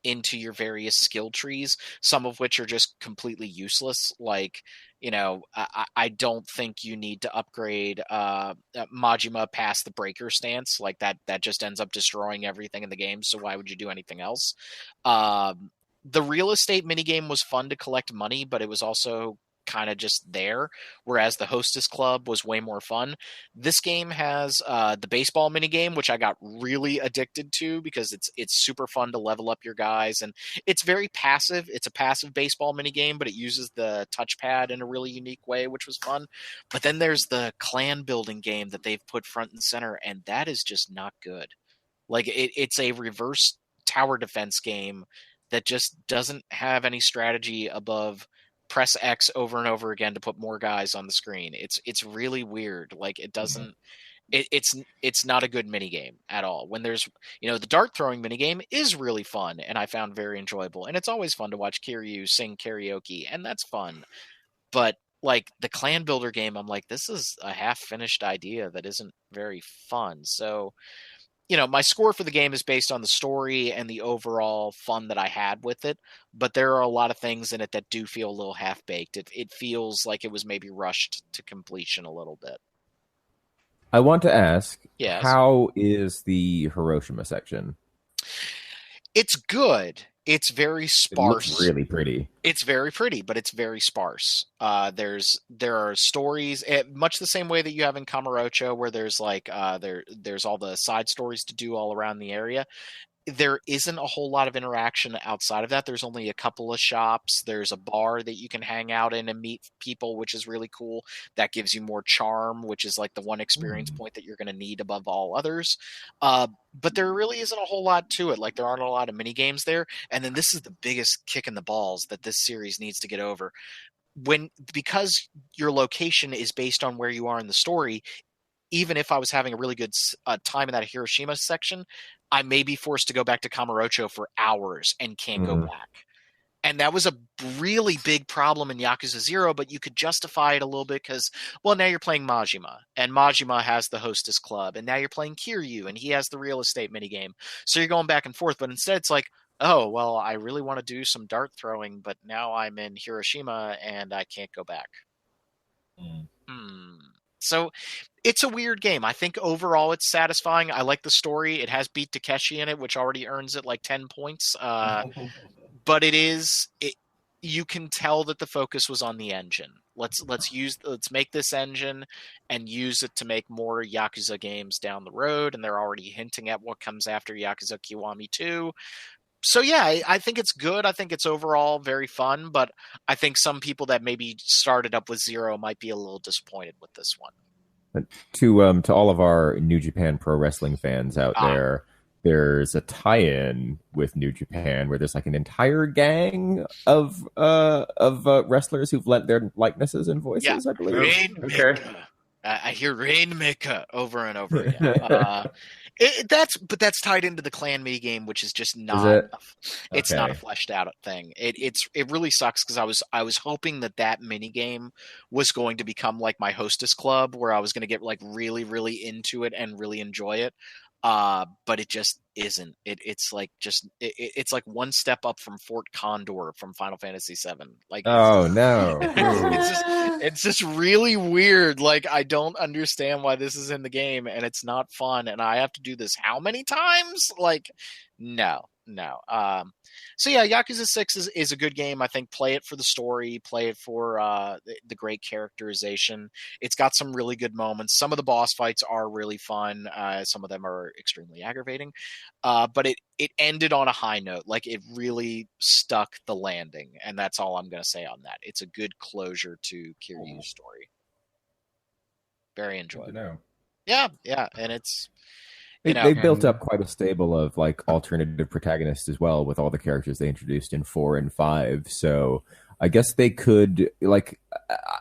your various skill trees, some of which are just completely useless. Like, I don't think you need to upgrade Majima past the breaker stance. Like that just ends up destroying everything in the game. So why would you do anything else? The real estate minigame was fun to collect money, but it was also kind of just there, whereas the Hostess Club was way more fun. This game has the baseball minigame, which I got really addicted to because it's super fun to level up your guys, and it's very passive. It's a passive baseball minigame, but it uses the touchpad in a really unique way, which was fun. But then there's the clan building game that they've put front and center, and that is just not good. Like it's a reverse tower defense game that just doesn't have any strategy above press X over and over again to put more guys on the screen. It's really weird. Like it doesn't. It's not a good minigame at all. When there's the dart throwing minigame is really fun and I found very enjoyable. And it's always fun to watch Kiryu sing karaoke, and that's fun. But like the clan builder game, I'm like, this is a half finished idea that isn't very fun. So my score for the game is based on the story and the overall fun that I had with it, but there are a lot of things in it that do feel a little half-baked. It feels like it was maybe rushed to completion a little bit. I want to ask, yes. How is the Hiroshima section? It's good. It's very sparse. It looks really pretty. It's very pretty, but it's very sparse. There are stories, much the same way that you have in Kamurocho, where there's like there's all the side stories to do all around the area. There isn't a whole lot of interaction outside of that. There's only a couple of shops. There's a bar that you can hang out in and meet people, which is really cool. That gives you more charm, which is like the one experience point that you're going to need above all others. But there really isn't a whole lot to it. Like there aren't a lot of mini games there. And then this is the biggest kick in the balls that this series needs to get over. Because your location is based on where you are in the story, even if I was having a really good time in that Hiroshima section, I may be forced to go back to Kamurocho for hours and can't go back. And that was a really big problem in Yakuza 0, but you could justify it a little bit because, well, now you're playing Majima, and Majima has the Hostess Club, and now you're playing Kiryu, and he has the real estate minigame. So you're going back and forth, but instead it's like, oh, well, I really want to do some dart throwing, but now I'm in Hiroshima, and I can't go back. So it's a weird game. I think overall it's satisfying. I like the story. It has Beat Takeshi in it, which already earns it like 10 points. But you can tell that the focus was on the engine. Let's make this engine and use it to make more Yakuza games down the road. And they're already hinting at what comes after Yakuza Kiwami 2. So yeah, I think it's good. I think it's overall very fun, but I think some people that maybe started up with 0 might be a little disappointed with this one. To all of our New Japan Pro Wrestling fans out there, there's a tie-in with New Japan where there's like an entire gang of wrestlers who've lent their likenesses and voices, I believe. Okay. I hear Rainmaker over and over again. That's tied into the clan mini game, which is just not. It's not a fleshed out thing. It really sucks because I was hoping that mini game was going to become like my hostess club, where I was going to get like really really into it and really enjoy it. But it just isn't. It's like it's like one step up from Fort Condor from Final Fantasy VII. Like, no, it's just really weird. Like, I don't understand why this is in the game, and it's not fun. And I have to do this how many times? Like, no. So yeah, Yakuza 6 is a good game. I think play it for the story, play it for the great characterization. It's got some really good moments. Some of the boss fights are really fun. Some of them are extremely aggravating. But it ended on a high note. Like, it really stuck the landing, and that's all I'm going to say on that. It's a good closure to Kiryu's story. Very enjoyable. Yeah, and it's. They built up quite a stable of like alternative protagonists as well with all the characters they introduced in 4 and 5. So I guess they could like.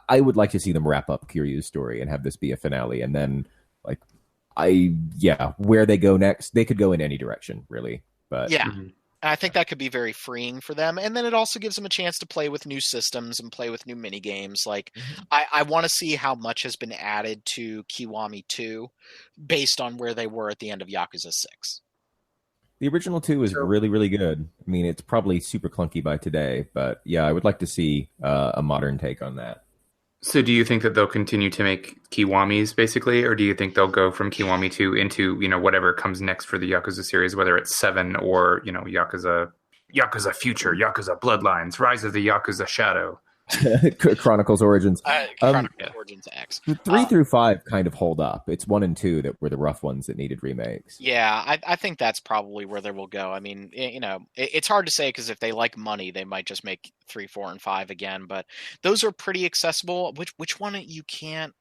I would like to see them wrap up Kiryu's story and have this be a finale, and then like where they go next, they could go in any direction really. But yeah. I think that could be very freeing for them. And then it also gives them a chance to play with new systems and play with new mini games. Like, I want to see how much has been added to Kiwami 2 based on where they were at the end of Yakuza 6. The original 2 is really, really good. I mean, it's probably super clunky by today, but yeah, I would like to see a modern take on that. So do you think that they'll continue to make Kiwamis, basically, or do you think they'll go from Kiwami 2 into, whatever comes next for the Yakuza series, whether it's 7 or, Yakuza Future, Yakuza Bloodlines, Rise of the Yakuza Shadow? Chronicles Origins. Origins X. 3 through 5 kind of hold up. It's 1 and 2 that were the rough ones that needed remakes. Yeah, I think that's probably where they will go. I mean, it's hard to say because if they like money, they might just make 3, 4, and 5 again. But those are pretty accessible. Which one you can't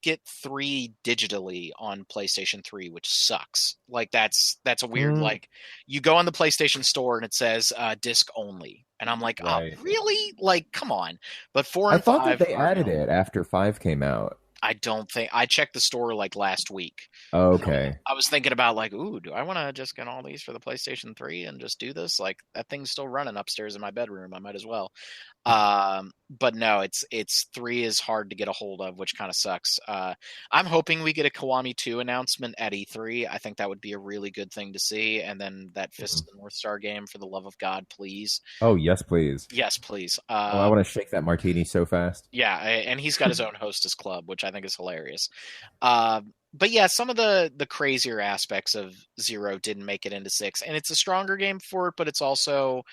get 3 digitally on PlayStation 3, which sucks. Like, that's a weird, like, you go on the PlayStation Store and it says disc only. And I'm like, right. Oh, really? Like, come on. But 4 and 5... I thought that they added it after 5 came out. I don't think... I checked the store, like, last week. Okay. I was thinking about, like, ooh, do I want to just get all these for the PlayStation 3 and just do this? Like, that thing's still running upstairs in my bedroom. I might as well. But no, it's 3 is hard to get a hold of, which kind of sucks. I'm hoping we get a Kiwami 2 announcement at E3. I think that would be a really good thing to see. And then that Fist of the North Star game, for the love of God, please. Oh, yes, please. Yes, please. I want to shake that martini so fast. Yeah, and he's got his own hostess club, which I think is hilarious. But yeah, some of the crazier aspects of 0 didn't make it into 6, and it's a stronger game for it, but it's also,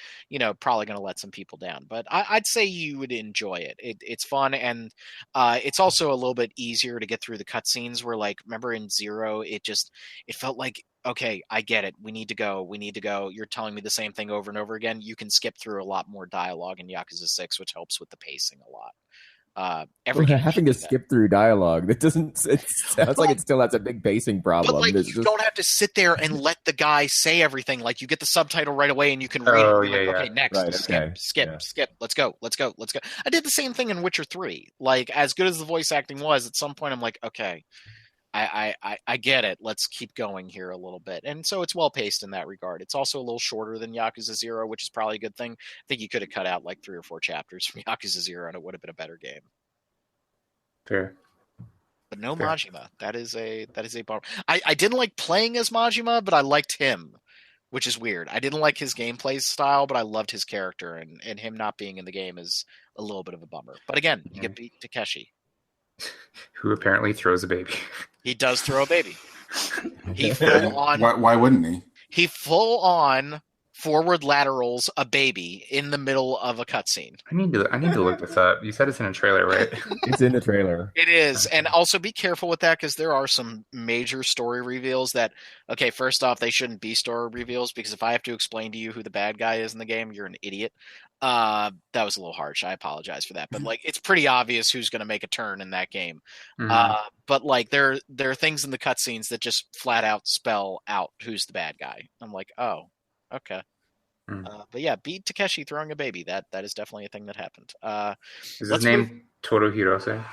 probably going to let some people down. But I'd say you would enjoy it. It's fun, and it's also a little bit easier to get through the cutscenes. Where, like, remember in 0, it felt like, okay, I get it. We need to go. You're telling me the same thing over and over again. You can skip through a lot more dialogue in Yakuza 6, which helps with the pacing a lot. Having to skip through dialogue, it sounds like it still has a big pacing problem. But, like, you don't have to sit there and let the guy say everything. Like, you get the subtitle right away and you can read it. Yeah, okay, next, right, skip, let's go. I did the same thing in Witcher 3. Like, as good as the voice acting was, at some point I'm like, okay, I get it. Let's keep going here a little bit. And so it's well paced in that regard. It's also a little shorter than Yakuza 0, which is probably a good thing. I think you could have cut out like 3 or 4 chapters from Yakuza 0 and it would have been a better game. Fair. But no Majima. That is a bummer. I didn't like playing as Majima, but I liked him, which is weird. I didn't like his gameplay style, but I loved his character, and him not being in the game is a little bit of a bummer. But again, you get beat Takeshi, who apparently throws a baby. He does throw a baby. He full on. Why wouldn't he? He full on forward laterals a baby in the middle of a cutscene. I need to look this up. You said it's in a trailer, right? It's in the trailer. It is, and also be careful with that because there are some major story reveals that. Okay, first off, they shouldn't be story reveals because if I have to explain to you who the bad guy is in the game, you're an idiot. That was a little harsh. I apologize for that, but like it's pretty obvious who's going to make a turn in that game. But like there are things in the cutscenes that just flat out spell out who's the bad guy. I'm like, oh, okay. But yeah, beat Takeshi throwing a baby. That is definitely a thing that happened. Is his name Toro Hirose?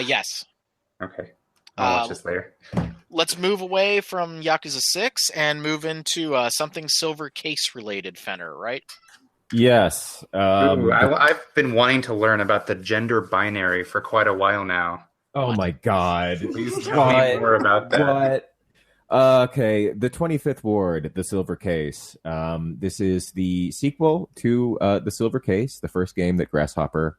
Yes. Okay. I'll watch this later. Let's move away from Yakuza 6 and move into something Silver Case related, Fenner, right? Yes. I've been wanting to learn about the gender binary for quite a while now. Oh my God. Please tell me more about that. What? Okay, the 25th Ward, The Silver Case. This is the sequel to The Silver Case, the first game that Grasshopper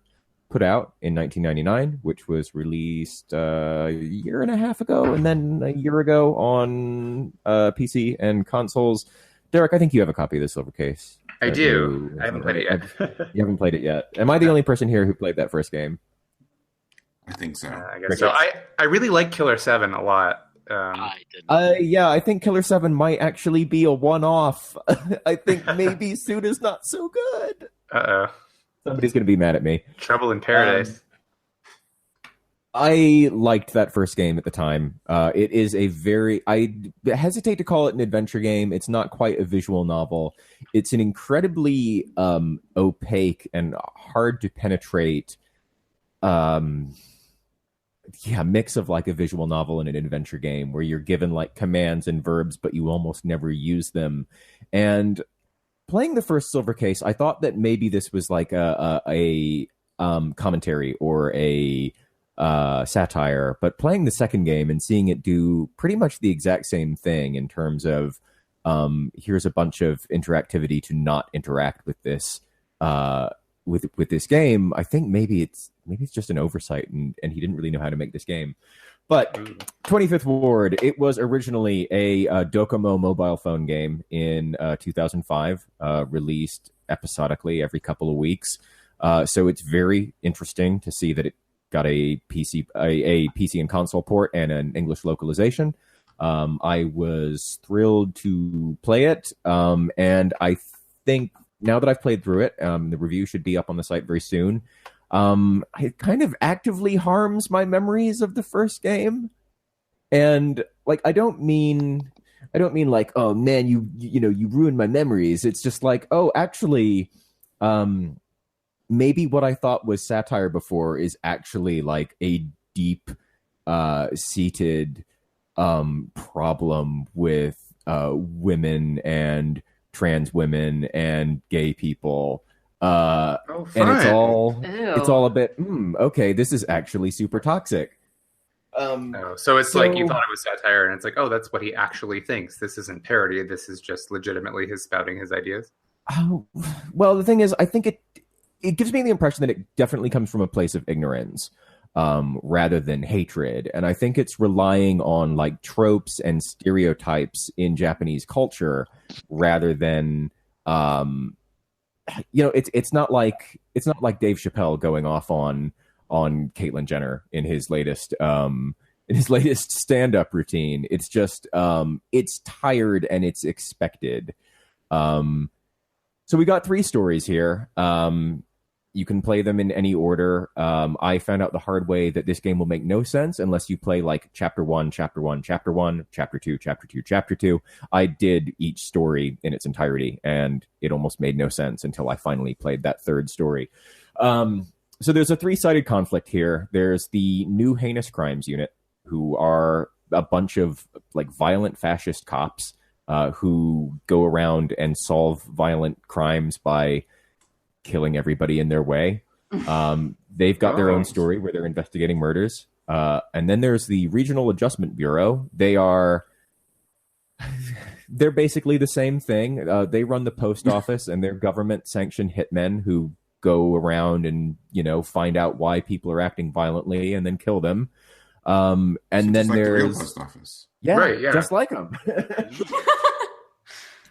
put out in 1999, which was released a year and a half ago, and then a year ago on PC and consoles. Derek, I think you have a copy of The Silver Case. I do. I haven't played it yet. You haven't played it yet. Am I the only person here who played that first game? I think so. I guess so. I really like Killer 7 a lot. I didn't. Yeah, I think Killer 7 might actually be a one-off. I think maybe Suda's not so good. Uh-oh. Somebody's going to be mad at me. Trouble in Paradise. I liked that first game at the time. It is I hesitate to call it an adventure game. It's not quite a visual novel. It's an incredibly opaque and hard to penetrate mix of like a visual novel and an adventure game where you're given like commands and verbs, but you almost never use them. And playing the first Silver Case, I thought that maybe this was like a commentary or a satire, but playing the second game and seeing it do pretty much the exact same thing in terms of here's a bunch of interactivity to not interact with this with this game. I think maybe it's just an oversight and he didn't really know how to make this game. But 25th Ward, it was originally a Docomo mobile phone game in 2005, released episodically every couple of weeks. So it's very interesting to see that it got a PC and console port and an English localization. I was thrilled to play it, and I think now that I've played through it, the review should be up on the site very soon. It kind of actively harms my memories of the first game, and like I don't mean like, oh man, you ruined my memories. It's just like, oh, actually, maybe what I thought was satire before is actually like a deep seated problem with women and trans women and gay people. And it's all a bit, okay, this is actually super toxic. So it's like you thought it was satire, and it's like, oh, that's what he actually thinks. This isn't parody. This is just legitimately his spouting his ideas. Oh, well, the thing is, I think it gives me the impression that it definitely comes from a place of ignorance rather than hatred. And I think it's relying on like tropes and stereotypes in Japanese culture rather than, it's not like Dave Chappelle going off on Caitlyn Jenner in his latest stand-up routine. It's just it's tired and it's expected. So we got 3 stories here. You can play them in any order. I found out the hard way that this game will make no sense unless you play like chapter 1, chapter 1, chapter 1, chapter 2, chapter 2, chapter 2. I did each story in its entirety, and it almost made no sense until I finally played that 3rd story. So there's a 3-sided conflict here. There's the new heinous crimes unit, who are a bunch of like violent fascist cops who go around and solve violent crimes by killing everybody in their way. They've got their own story where they're investigating murders. And then there's the Regional Adjustment Bureau. They're basically the same thing. They run the post office, and they're government-sanctioned hitmen who go around and, find out why people are acting violently and then kill them. And then like there's the real post office. Yeah, right, yeah. Just like them.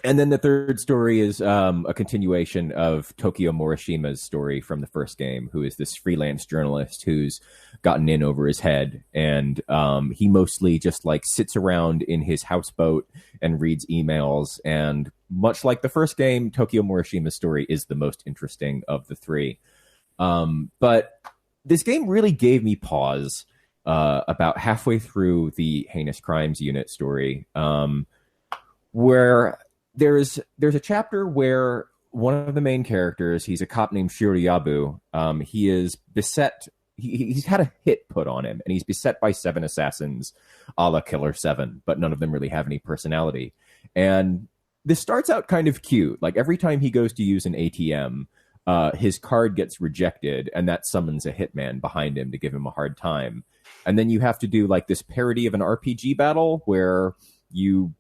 And then the 3rd story is a continuation of Tokyo Morishima's story from the first game, who is this freelance journalist who's gotten in over his head. And he mostly just like sits around in his houseboat and reads emails. And much like the first game, Tokyo Morishima's story is the most interesting of the 3. But this game really gave me pause about halfway through the Heinous Crimes Unit story, where there's a chapter where one of the main characters, he's a cop named Shiryabu. He is beset he's had a hit put on him, and he's beset by 7 assassins, a la Killer 7, but none of them really have any personality. And this starts out kind of cute. Like every time he goes to use an ATM, his card gets rejected, and that summons a hitman behind him to give him a hard time. And then you have to do like this parody of an RPG battle where you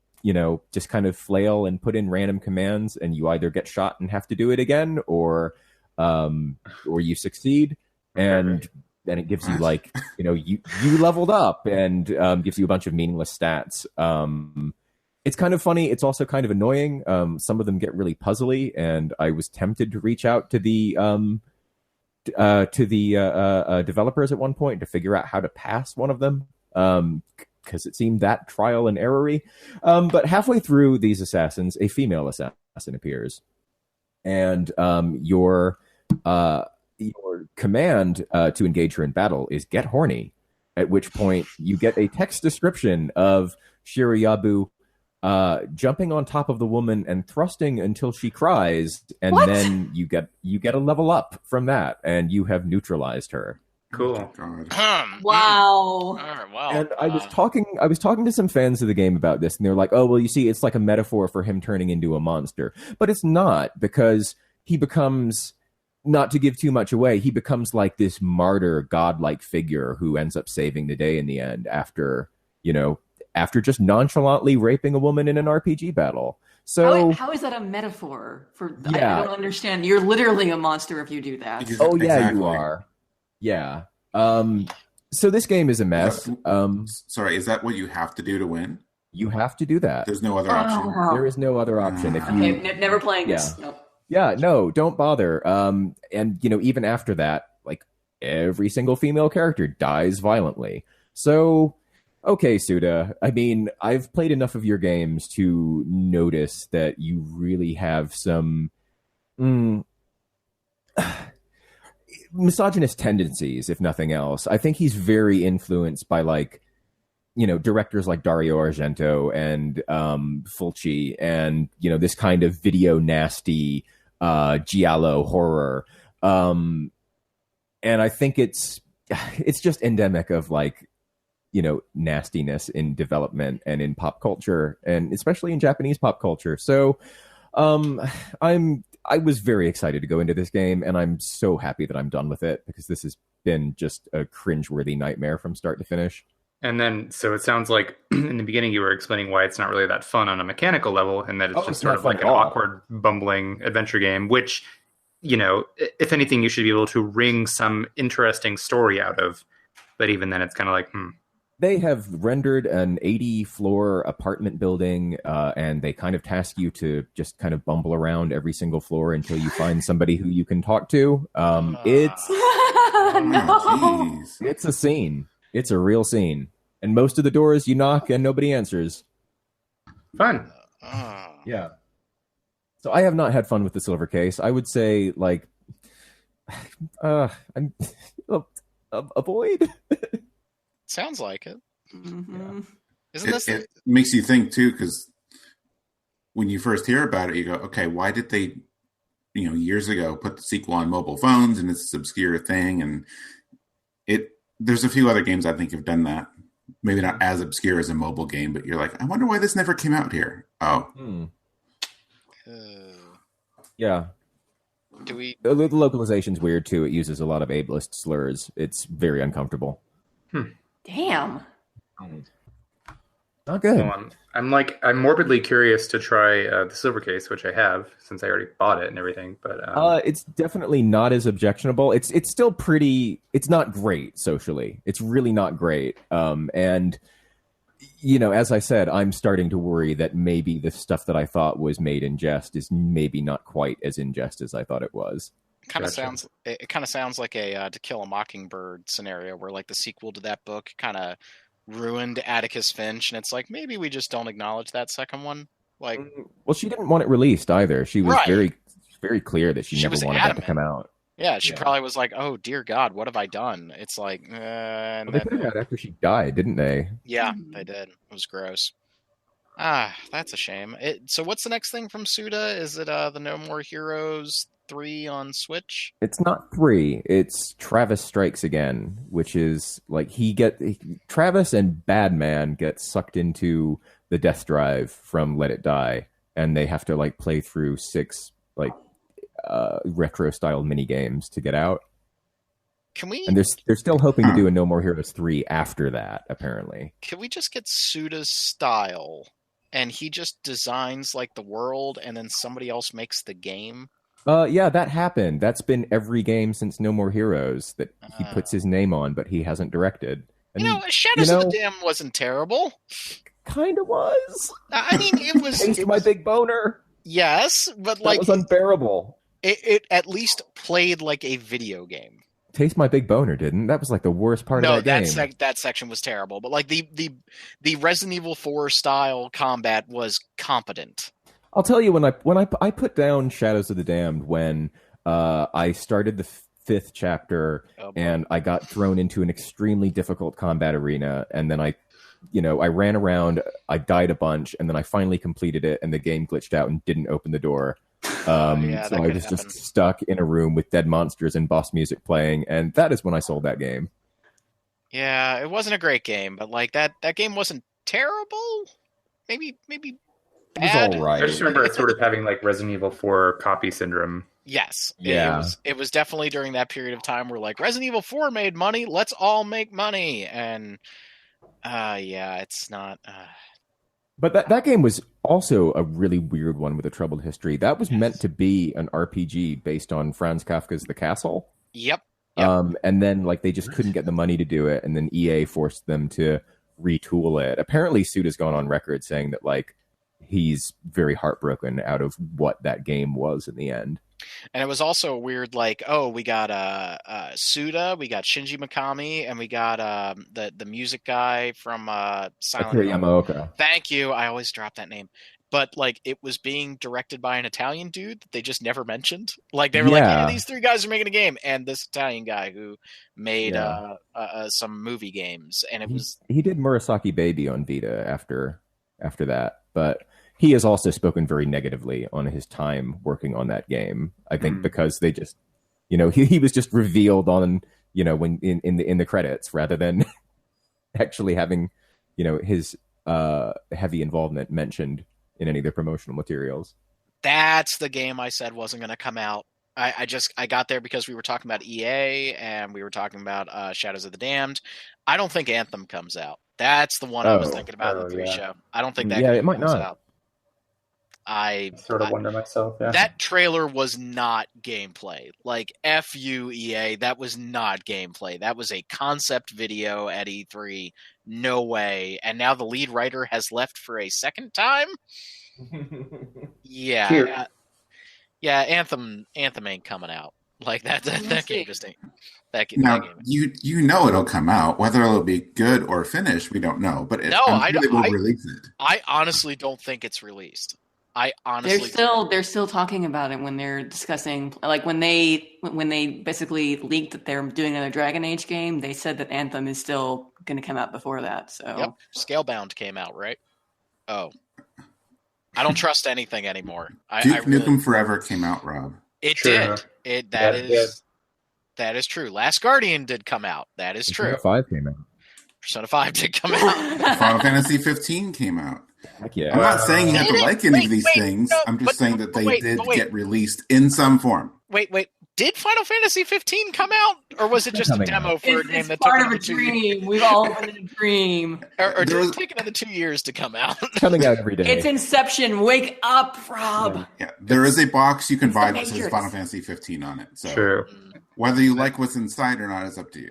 just kind of flail and put in random commands, and you either get shot and have to do it again, or you succeed. And then it gives you like, you leveled up, and gives you a bunch of meaningless stats. It's kind of funny. It's also kind of annoying. Some of them get really puzzly, and I was tempted to reach out to the developers at one point to figure out how to pass one of them, because it seemed that trial and error-y. But halfway through these assassins, a female assassin appears, and your command to engage her in battle is get horny, at which point you get a text description of Shirayabu jumping on top of the woman and thrusting until she cries, and then you get a level up from that, and you have neutralized her. Cool. Wow. Wow. And I was talking to some fans of the game about this, and they're like, "Oh, well, you see, it's like a metaphor for him turning into a monster," but it's not, because he becomes, not to give too much away, he becomes like this martyr, godlike figure who ends up saving the day in the end after just nonchalantly raping a woman in an RPG battle. So how is that a metaphor for? Yeah. I don't understand. You're literally a monster if you do that. Oh yeah, exactly. You are. Yeah. So this game is a mess. Sorry, is that what you have to do to win? You have to do that. There's no other option. There is no other option. Never playing this. Nope. Yeah, no, don't bother. And even after that, like every single female character dies violently. So, okay, Suda. I mean, I've played enough of your games to notice that you really have some misogynist tendencies, if nothing else. I think he's very influenced by directors like Dario Argento and Fulci, and this kind of video nasty giallo horror. And I think it's just endemic of nastiness in development and in pop culture, and especially in Japanese pop culture. So I was very excited to go into this game, and I'm so happy that I'm done with it, because this has been just a cringeworthy nightmare from start to finish. And then, so it sounds like in the beginning you were explaining why it's not really that fun on a mechanical level, and that it's just sort of like an awkward, bumbling adventure game, which, if anything, you should be able to wring some interesting story out of. But even then, it's kind of like, They have rendered an 80-floor apartment building, and they kind of task you to just kind of bumble around every single floor until you find somebody who you can talk to. It's It's a scene. It's a real scene. And most of the doors you knock and nobody answers. Fun. Yeah. So I have not had fun with the silver case. I would say, I'm avoid. Sounds like it. Mm-hmm. Yeah. It makes you think too, because when you first hear about it, you go, okay, why did they, years ago put the sequel on mobile phones, and it's this obscure thing, and there's a few other games I think have done that. Maybe not as obscure as a mobile game, but you're like, I wonder why this never came out here. Oh. Yeah. The localization's weird too. It uses a lot of ableist slurs. It's very uncomfortable. Damn. Not good. Well, I'm morbidly curious to try the silver case, which I have since I already bought it and everything. But it's definitely not as objectionable. It's still pretty. It's not great socially. It's really not great. And as I said, I'm starting to worry that maybe the stuff that I thought was made in jest is maybe not quite as in jest as I thought it was. It kind of sounds like a To Kill a Mockingbird scenario, where the sequel to that book kind of ruined Atticus Finch, and it's like, maybe we just don't acknowledge that second one. Well, she didn't want it released either. She was very, very clear that she never wanted that to come out. Yeah, she probably was like, "Oh dear God, what have I done?" It's like, they put it out after she died, didn't they? Yeah, they did. It was gross. That's a shame. So what's the next thing from Suda? Is it the No More Heroes 3 on Switch? It's not 3. It's Travis Strikes Again, which is like Travis and Badman get sucked into the death drive from Let It Die, and they have to like play through 6 like retro style mini games to get out. Can we? And they're still hoping to do a No More Heroes 3 after that, apparently. Can we just get Suda's style, and he just designs like the world, and then somebody else makes the game? Yeah, that happened. That's been every game since No More Heroes that he puts his name on, but he hasn't directed. And, Shadows of the Dam wasn't terrible. Kind of was. I mean, it was. Taste my big boner. Yes, but that was unbearable. It at least played like a video game. Taste My Big Boner didn't. That was like the worst part of that game. That section was terrible. But like the Resident Evil 4 style combat was competent. I'll tell you, when I put down Shadows of the Damned when I started the 5th chapter and I got thrown into an extremely difficult combat arena, and then I ran around, I died a bunch, and then I finally completed it, and the game glitched out and didn't open the door. So I was just stuck in a room with dead monsters and boss music playing, and that is when I sold that game. Yeah, it wasn't a great game, but like that game wasn't terrible. Maybe bad. It was all right. I just remember it sort of having like Resident Evil 4 copy syndrome. Yes. Yeah. It was definitely during that period of time where like Resident Evil 4 made money, let's all make money. And it's not But that game was also a really weird one with a troubled history. That was meant to be an RPG based on Franz Kafka's The Castle. Yep. And then like they just couldn't get the money to do it, and then EA forced them to retool it. Apparently Suda's gone on record saying that like he's very heartbroken out of what that game was in the end. And it was also weird, like, we got Suda, we got Shinji Mikami, and we got the music guy from Silent Hill. Yamaoka. Thank you. I always drop that name. But like, it was being directed by an Italian dude that they just never mentioned. Like, they were like, yeah, these 3 guys are making a game, and this Italian guy who made some movie games, and he did Murasaki Baby on Vita after that, but he has also spoken very negatively on his time working on that game. I think because they just, he was just revealed on, when in the credits rather than actually having, his heavy involvement mentioned in any of the promotional materials. That's the game I said wasn't going to come out. I got there because we were talking about EA and we were talking about Shadows of the Damned. I don't think Anthem comes out. That's the one I was thinking about in the 3 show. I don't think that game it might comes not. out. I sort of wonder myself. Yeah. That trailer was not gameplay. Like, F you, EA, that was not gameplay. That was a concept video at E3. No way. And now the lead writer has left for a second time? Yeah. Yeah, Anthem ain't coming out. Like, that game just ain't. That game. You know it'll come out. Whether it'll be good or finished, we don't know. But I'm sure they will release it. I honestly don't think it's released. They're still talking about it when they're discussing, like when they basically leaked that they're doing another Dragon Age game. They said that Anthem is still going to come out before that. So yep, Scalebound came out, right? Oh, I don't trust anything anymore. Duke Nukem Forever came out, Rob. It did. That is true. Last Guardian did come out. That is true. Persona 5 came out. Persona 5 did come out. Final Fantasy 15 came out. Heck yeah. I'm not saying you have to like any of these things. I'm just saying that they did get released in some form. Wait. Did Final Fantasy 15 come out? Or was it just a demo for a game that took part of a dream? We've all been in a dream. Or did it take another 2 years to come out? Coming out every day. It's Inception. Wake up, Rob. Yeah, there is a box you can buy that says Final Fantasy 15 on it. So true. Whether you like what's inside or not is up to you.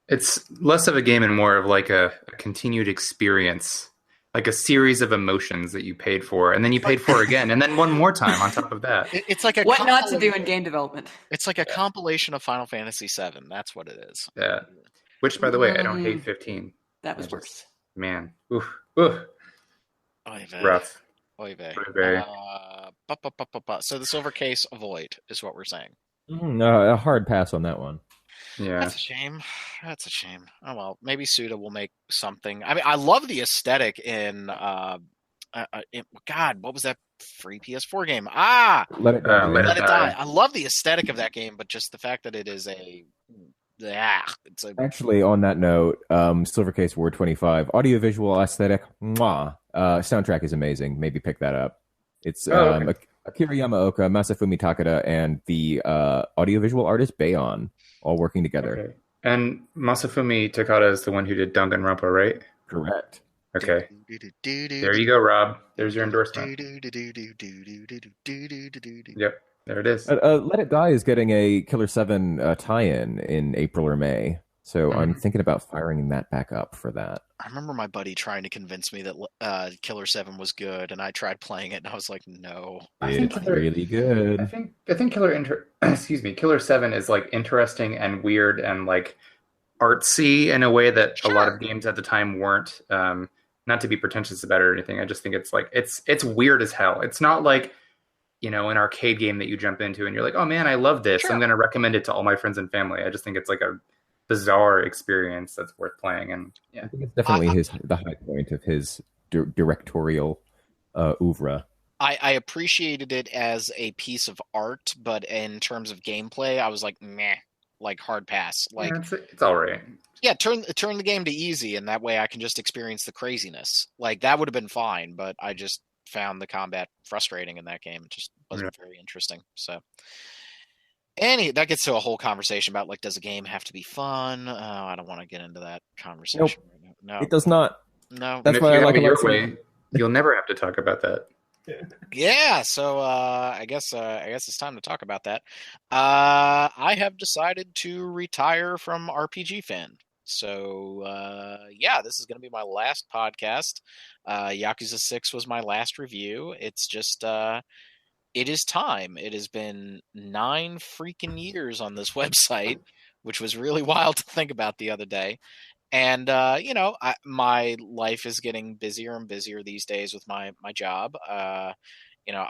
It's less of a game and more of like a continued experience. Like a series of emotions that you paid for, and then you paid for again, and then one more time on top of that. It's like what not to do in game development. It's like a compilation of Final Fantasy VII. That's what it is. Yeah. Which, by the way, I don't hate 15. That was worse. Man. Oof. Rough. Very. So the silver case, avoid, is what we're saying. A hard pass on that one. Yeah, that's a shame. Oh well, maybe Suda will make something. I mean, I love the aesthetic in God, what was that free PS4 game. Let It Die. I love the aesthetic of that game, but just the fact that it is Actually, on that note, Silvercase Ward 25 audiovisual aesthetic. Soundtrack is amazing. Maybe pick that up. It's Akira Yamaoka, Masafumi Takada, and the audiovisual artist Bayon all working together. Okay. And Masafumi Takada is the one who did Danganronpa, right? Correct. Okay. There you go, Rob. There's your endorsement. Yep, there it is. Let It Die is getting a Killer 7 tie-in in April or May. So I'm thinking about firing that back up for that. I remember my buddy trying to convince me that Killer 7 was good, and I tried playing it, and I was like, no. It's really good. I think Killer 7 is like interesting and weird and like artsy in a way that a lot of games at the time weren't. Not to be pretentious about it or anything. I just think it's like it's weird as hell. It's not like, you know, an arcade game that you jump into and you're like, oh man, I love this. Sure. I'm going to recommend it to all my friends and family. I just think it's like a bizarre experience that's worth playing. And I think it's definitely the high point of his directorial oeuvre. I appreciated it as a piece of art, but in terms of gameplay, I was like, meh, like hard pass. Like it's all right. Yeah, turn the game to easy, and that way I can just experience the craziness. Like that would have been fine, but I just found the combat frustrating in that game. It just wasn't very interesting. So, that gets to a whole conversation about like, does a game have to be fun? I don't want to get into that conversation. Nope. No, it does not. No, that's why I like it your way. You'll never have to talk about that. Yeah, so I guess it's time to talk about that. I have decided to retire from RPG Fan. So this is going to be my last podcast. Yakuza 6 was my last review. It's just it is time. It has been 9 freaking years on this website, which was really wild to think about the other day. And my life is getting busier and busier these days with my job. I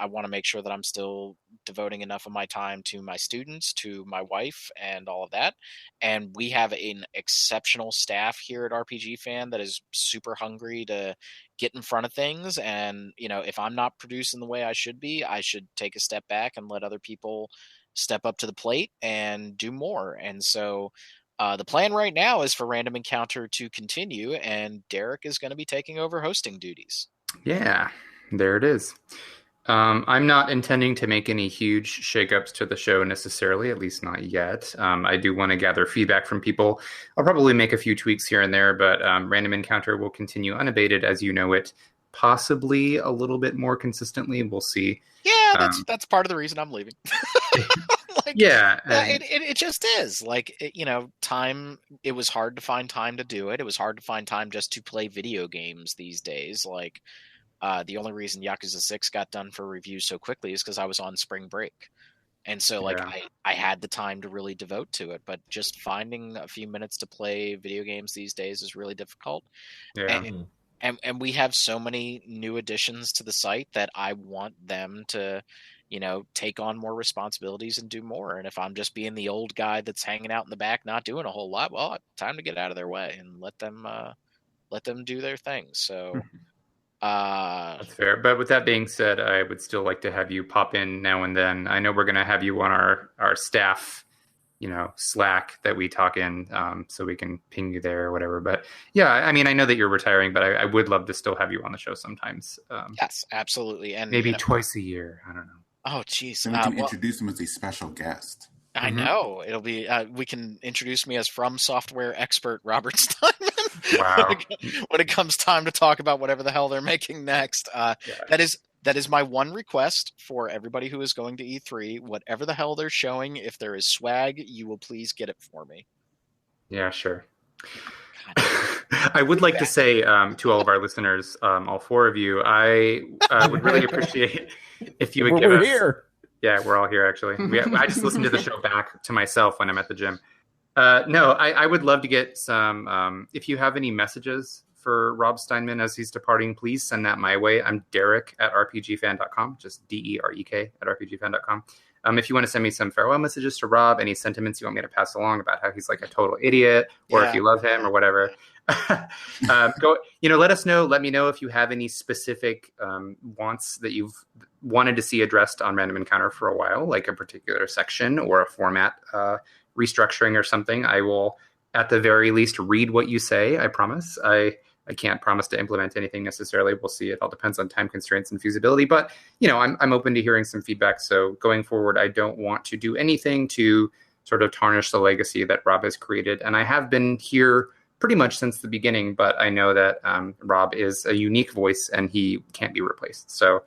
want to make sure that I'm still devoting enough of my time to my students, to my wife, and all of that. And we have an exceptional staff here at RPG Fan that is super hungry to get in front of things. And, if I'm not producing the way I should be, I should take a step back and let other people step up to the plate and do more. And so the plan right now is for Random Encounter to continue, and Derek is going to be taking over hosting duties. Yeah, there it is. I'm not intending to make any huge shakeups to the show necessarily, at least not yet. I do want to gather feedback from people. I'll probably make a few tweaks here and there, but Random Encounter will continue unabated as you know it, possibly a little bit more consistently. We'll see. Yeah, that's part of the reason I'm leaving. It just is like, time. It was hard to find time to do it. It was hard to find time just to play video games these days. Like, the only reason Yakuza 6 got done for review so quickly is because I was on spring break. And so I had the time to really devote to it, but just finding a few minutes to play video games these days is really difficult. Yeah. And we have so many new additions to the site that I want them to, take on more responsibilities and do more. And if I'm just being the old guy that's hanging out in the back, not doing a whole lot, well, time to get out of their way and let them do their thing. So that's fair. But with that being said, I would still like to have you pop in now and then. I know we're going to have you on our staff, Slack that we talk in, so we can ping you there or whatever. But yeah, I mean, I know that you're retiring, but I would love to still have you on the show sometimes. Yes, absolutely. And maybe twice a year. I don't know. Oh, geez. And we can introduce him as a special guest. I know. It'll be, we can introduce me as From Software expert Robert Steinman. Wow. when it comes time to talk about whatever the hell they're making next. That is my one request for everybody who is going to E3. Whatever the hell they're showing, if there is swag, you will please get it for me. Yeah, sure. I would like to say to all of our listeners, all 4 of you, I would really appreciate if you would give us... here. Yeah, we're all here, actually. I just listen to the show back to myself when I'm at the gym. I would love to get some... if you have any messages for Rob Steinman as he's departing, please send that my way. I'm Derek at rpgfan.com, just DEREK at rpgfan.com. If you want to send me some farewell messages to Rob, any sentiments you want me to pass along about how he's like a total idiot, or if you love him or whatever, go, let us know. Let me know if you have any specific wants that you've wanted to see addressed on Random Encounter for a while, like a particular section or a format restructuring or something. I will, at the very least, read what you say. I promise. I can't promise to implement anything necessarily. We'll see. It all depends on time constraints and feasibility. But, I'm open to hearing some feedback. So going forward, I don't want to do anything to sort of tarnish the legacy that Rob has created. And I have been here pretty much since the beginning, but I know that Rob is a unique voice and he can't be replaced. So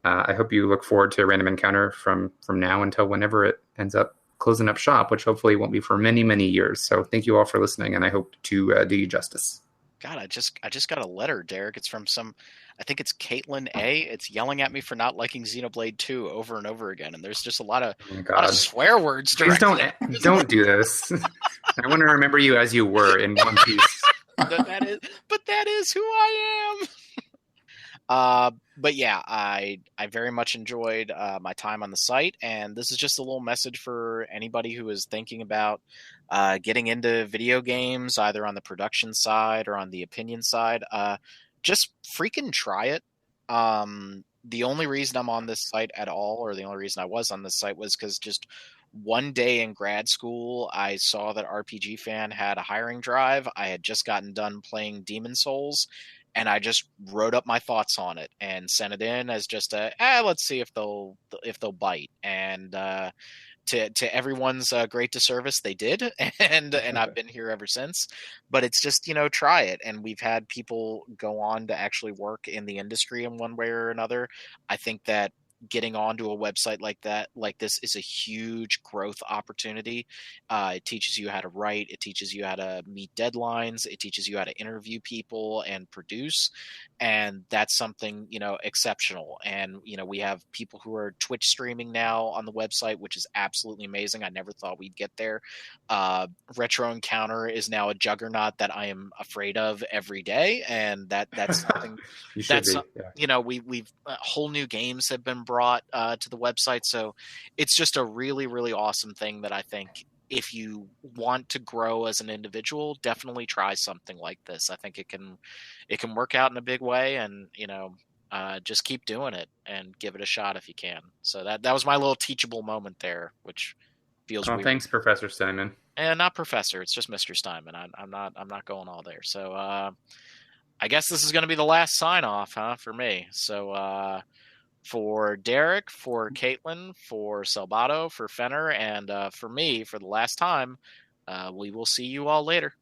I hope you look forward to Random Encounter from now until whenever it ends up closing up shop, which hopefully won't be for many, many years. So thank you all for listening, and I hope to do you justice. God, I just got a letter, Derek. It's from I think it's Caitlin A. It's yelling at me for not liking Xenoblade 2 over and over again, and there's just a lot of swear words. Please don't do this. I want to remember you as you were in One Piece. that is who I am. But yeah, I very much enjoyed my time on the site, and this is just a little message for anybody who is thinking about getting into video games, either on the production side or on the opinion side. Just freaking try it. The only reason I'm on this site at all, or the only reason I was on this site, was because just one day in grad school, I saw that RPG Fan had a hiring drive. I had just gotten done playing Demon Souls, and I just wrote up my thoughts on it and sent it in as just let's see if they'll bite. And to everyone's great disservice, they did, and I've been here ever since. But it's just, try it. And we've had people go on to actually work in the industry in one way or another. I think that getting onto a website like this is a huge growth opportunity. It teaches you how to write. It teaches you how to meet deadlines. It teaches you how to interview people and produce. And that's something, exceptional. And, we have people who are Twitch streaming now on the website, which is absolutely amazing. I never thought we'd get there. Retro Encounter is now a juggernaut that I am afraid of every day. And that's something we've whole new games have been brought to the website. So it's just a really, really awesome thing that I think if you want to grow as an individual, definitely try something like this. I think it can work out in a big way, and just keep doing it and give it a shot if you can. So that was my little teachable moment there, which feels weird. Thanks, Professor Steinman. And not Professor, it's just Mr. Steinman. I'm not going all there. So I guess this is going to be the last sign off, for me. So for Derek, for Caitlin, for Salvato, for Fenner, and for me, for the last time, we will see you all later.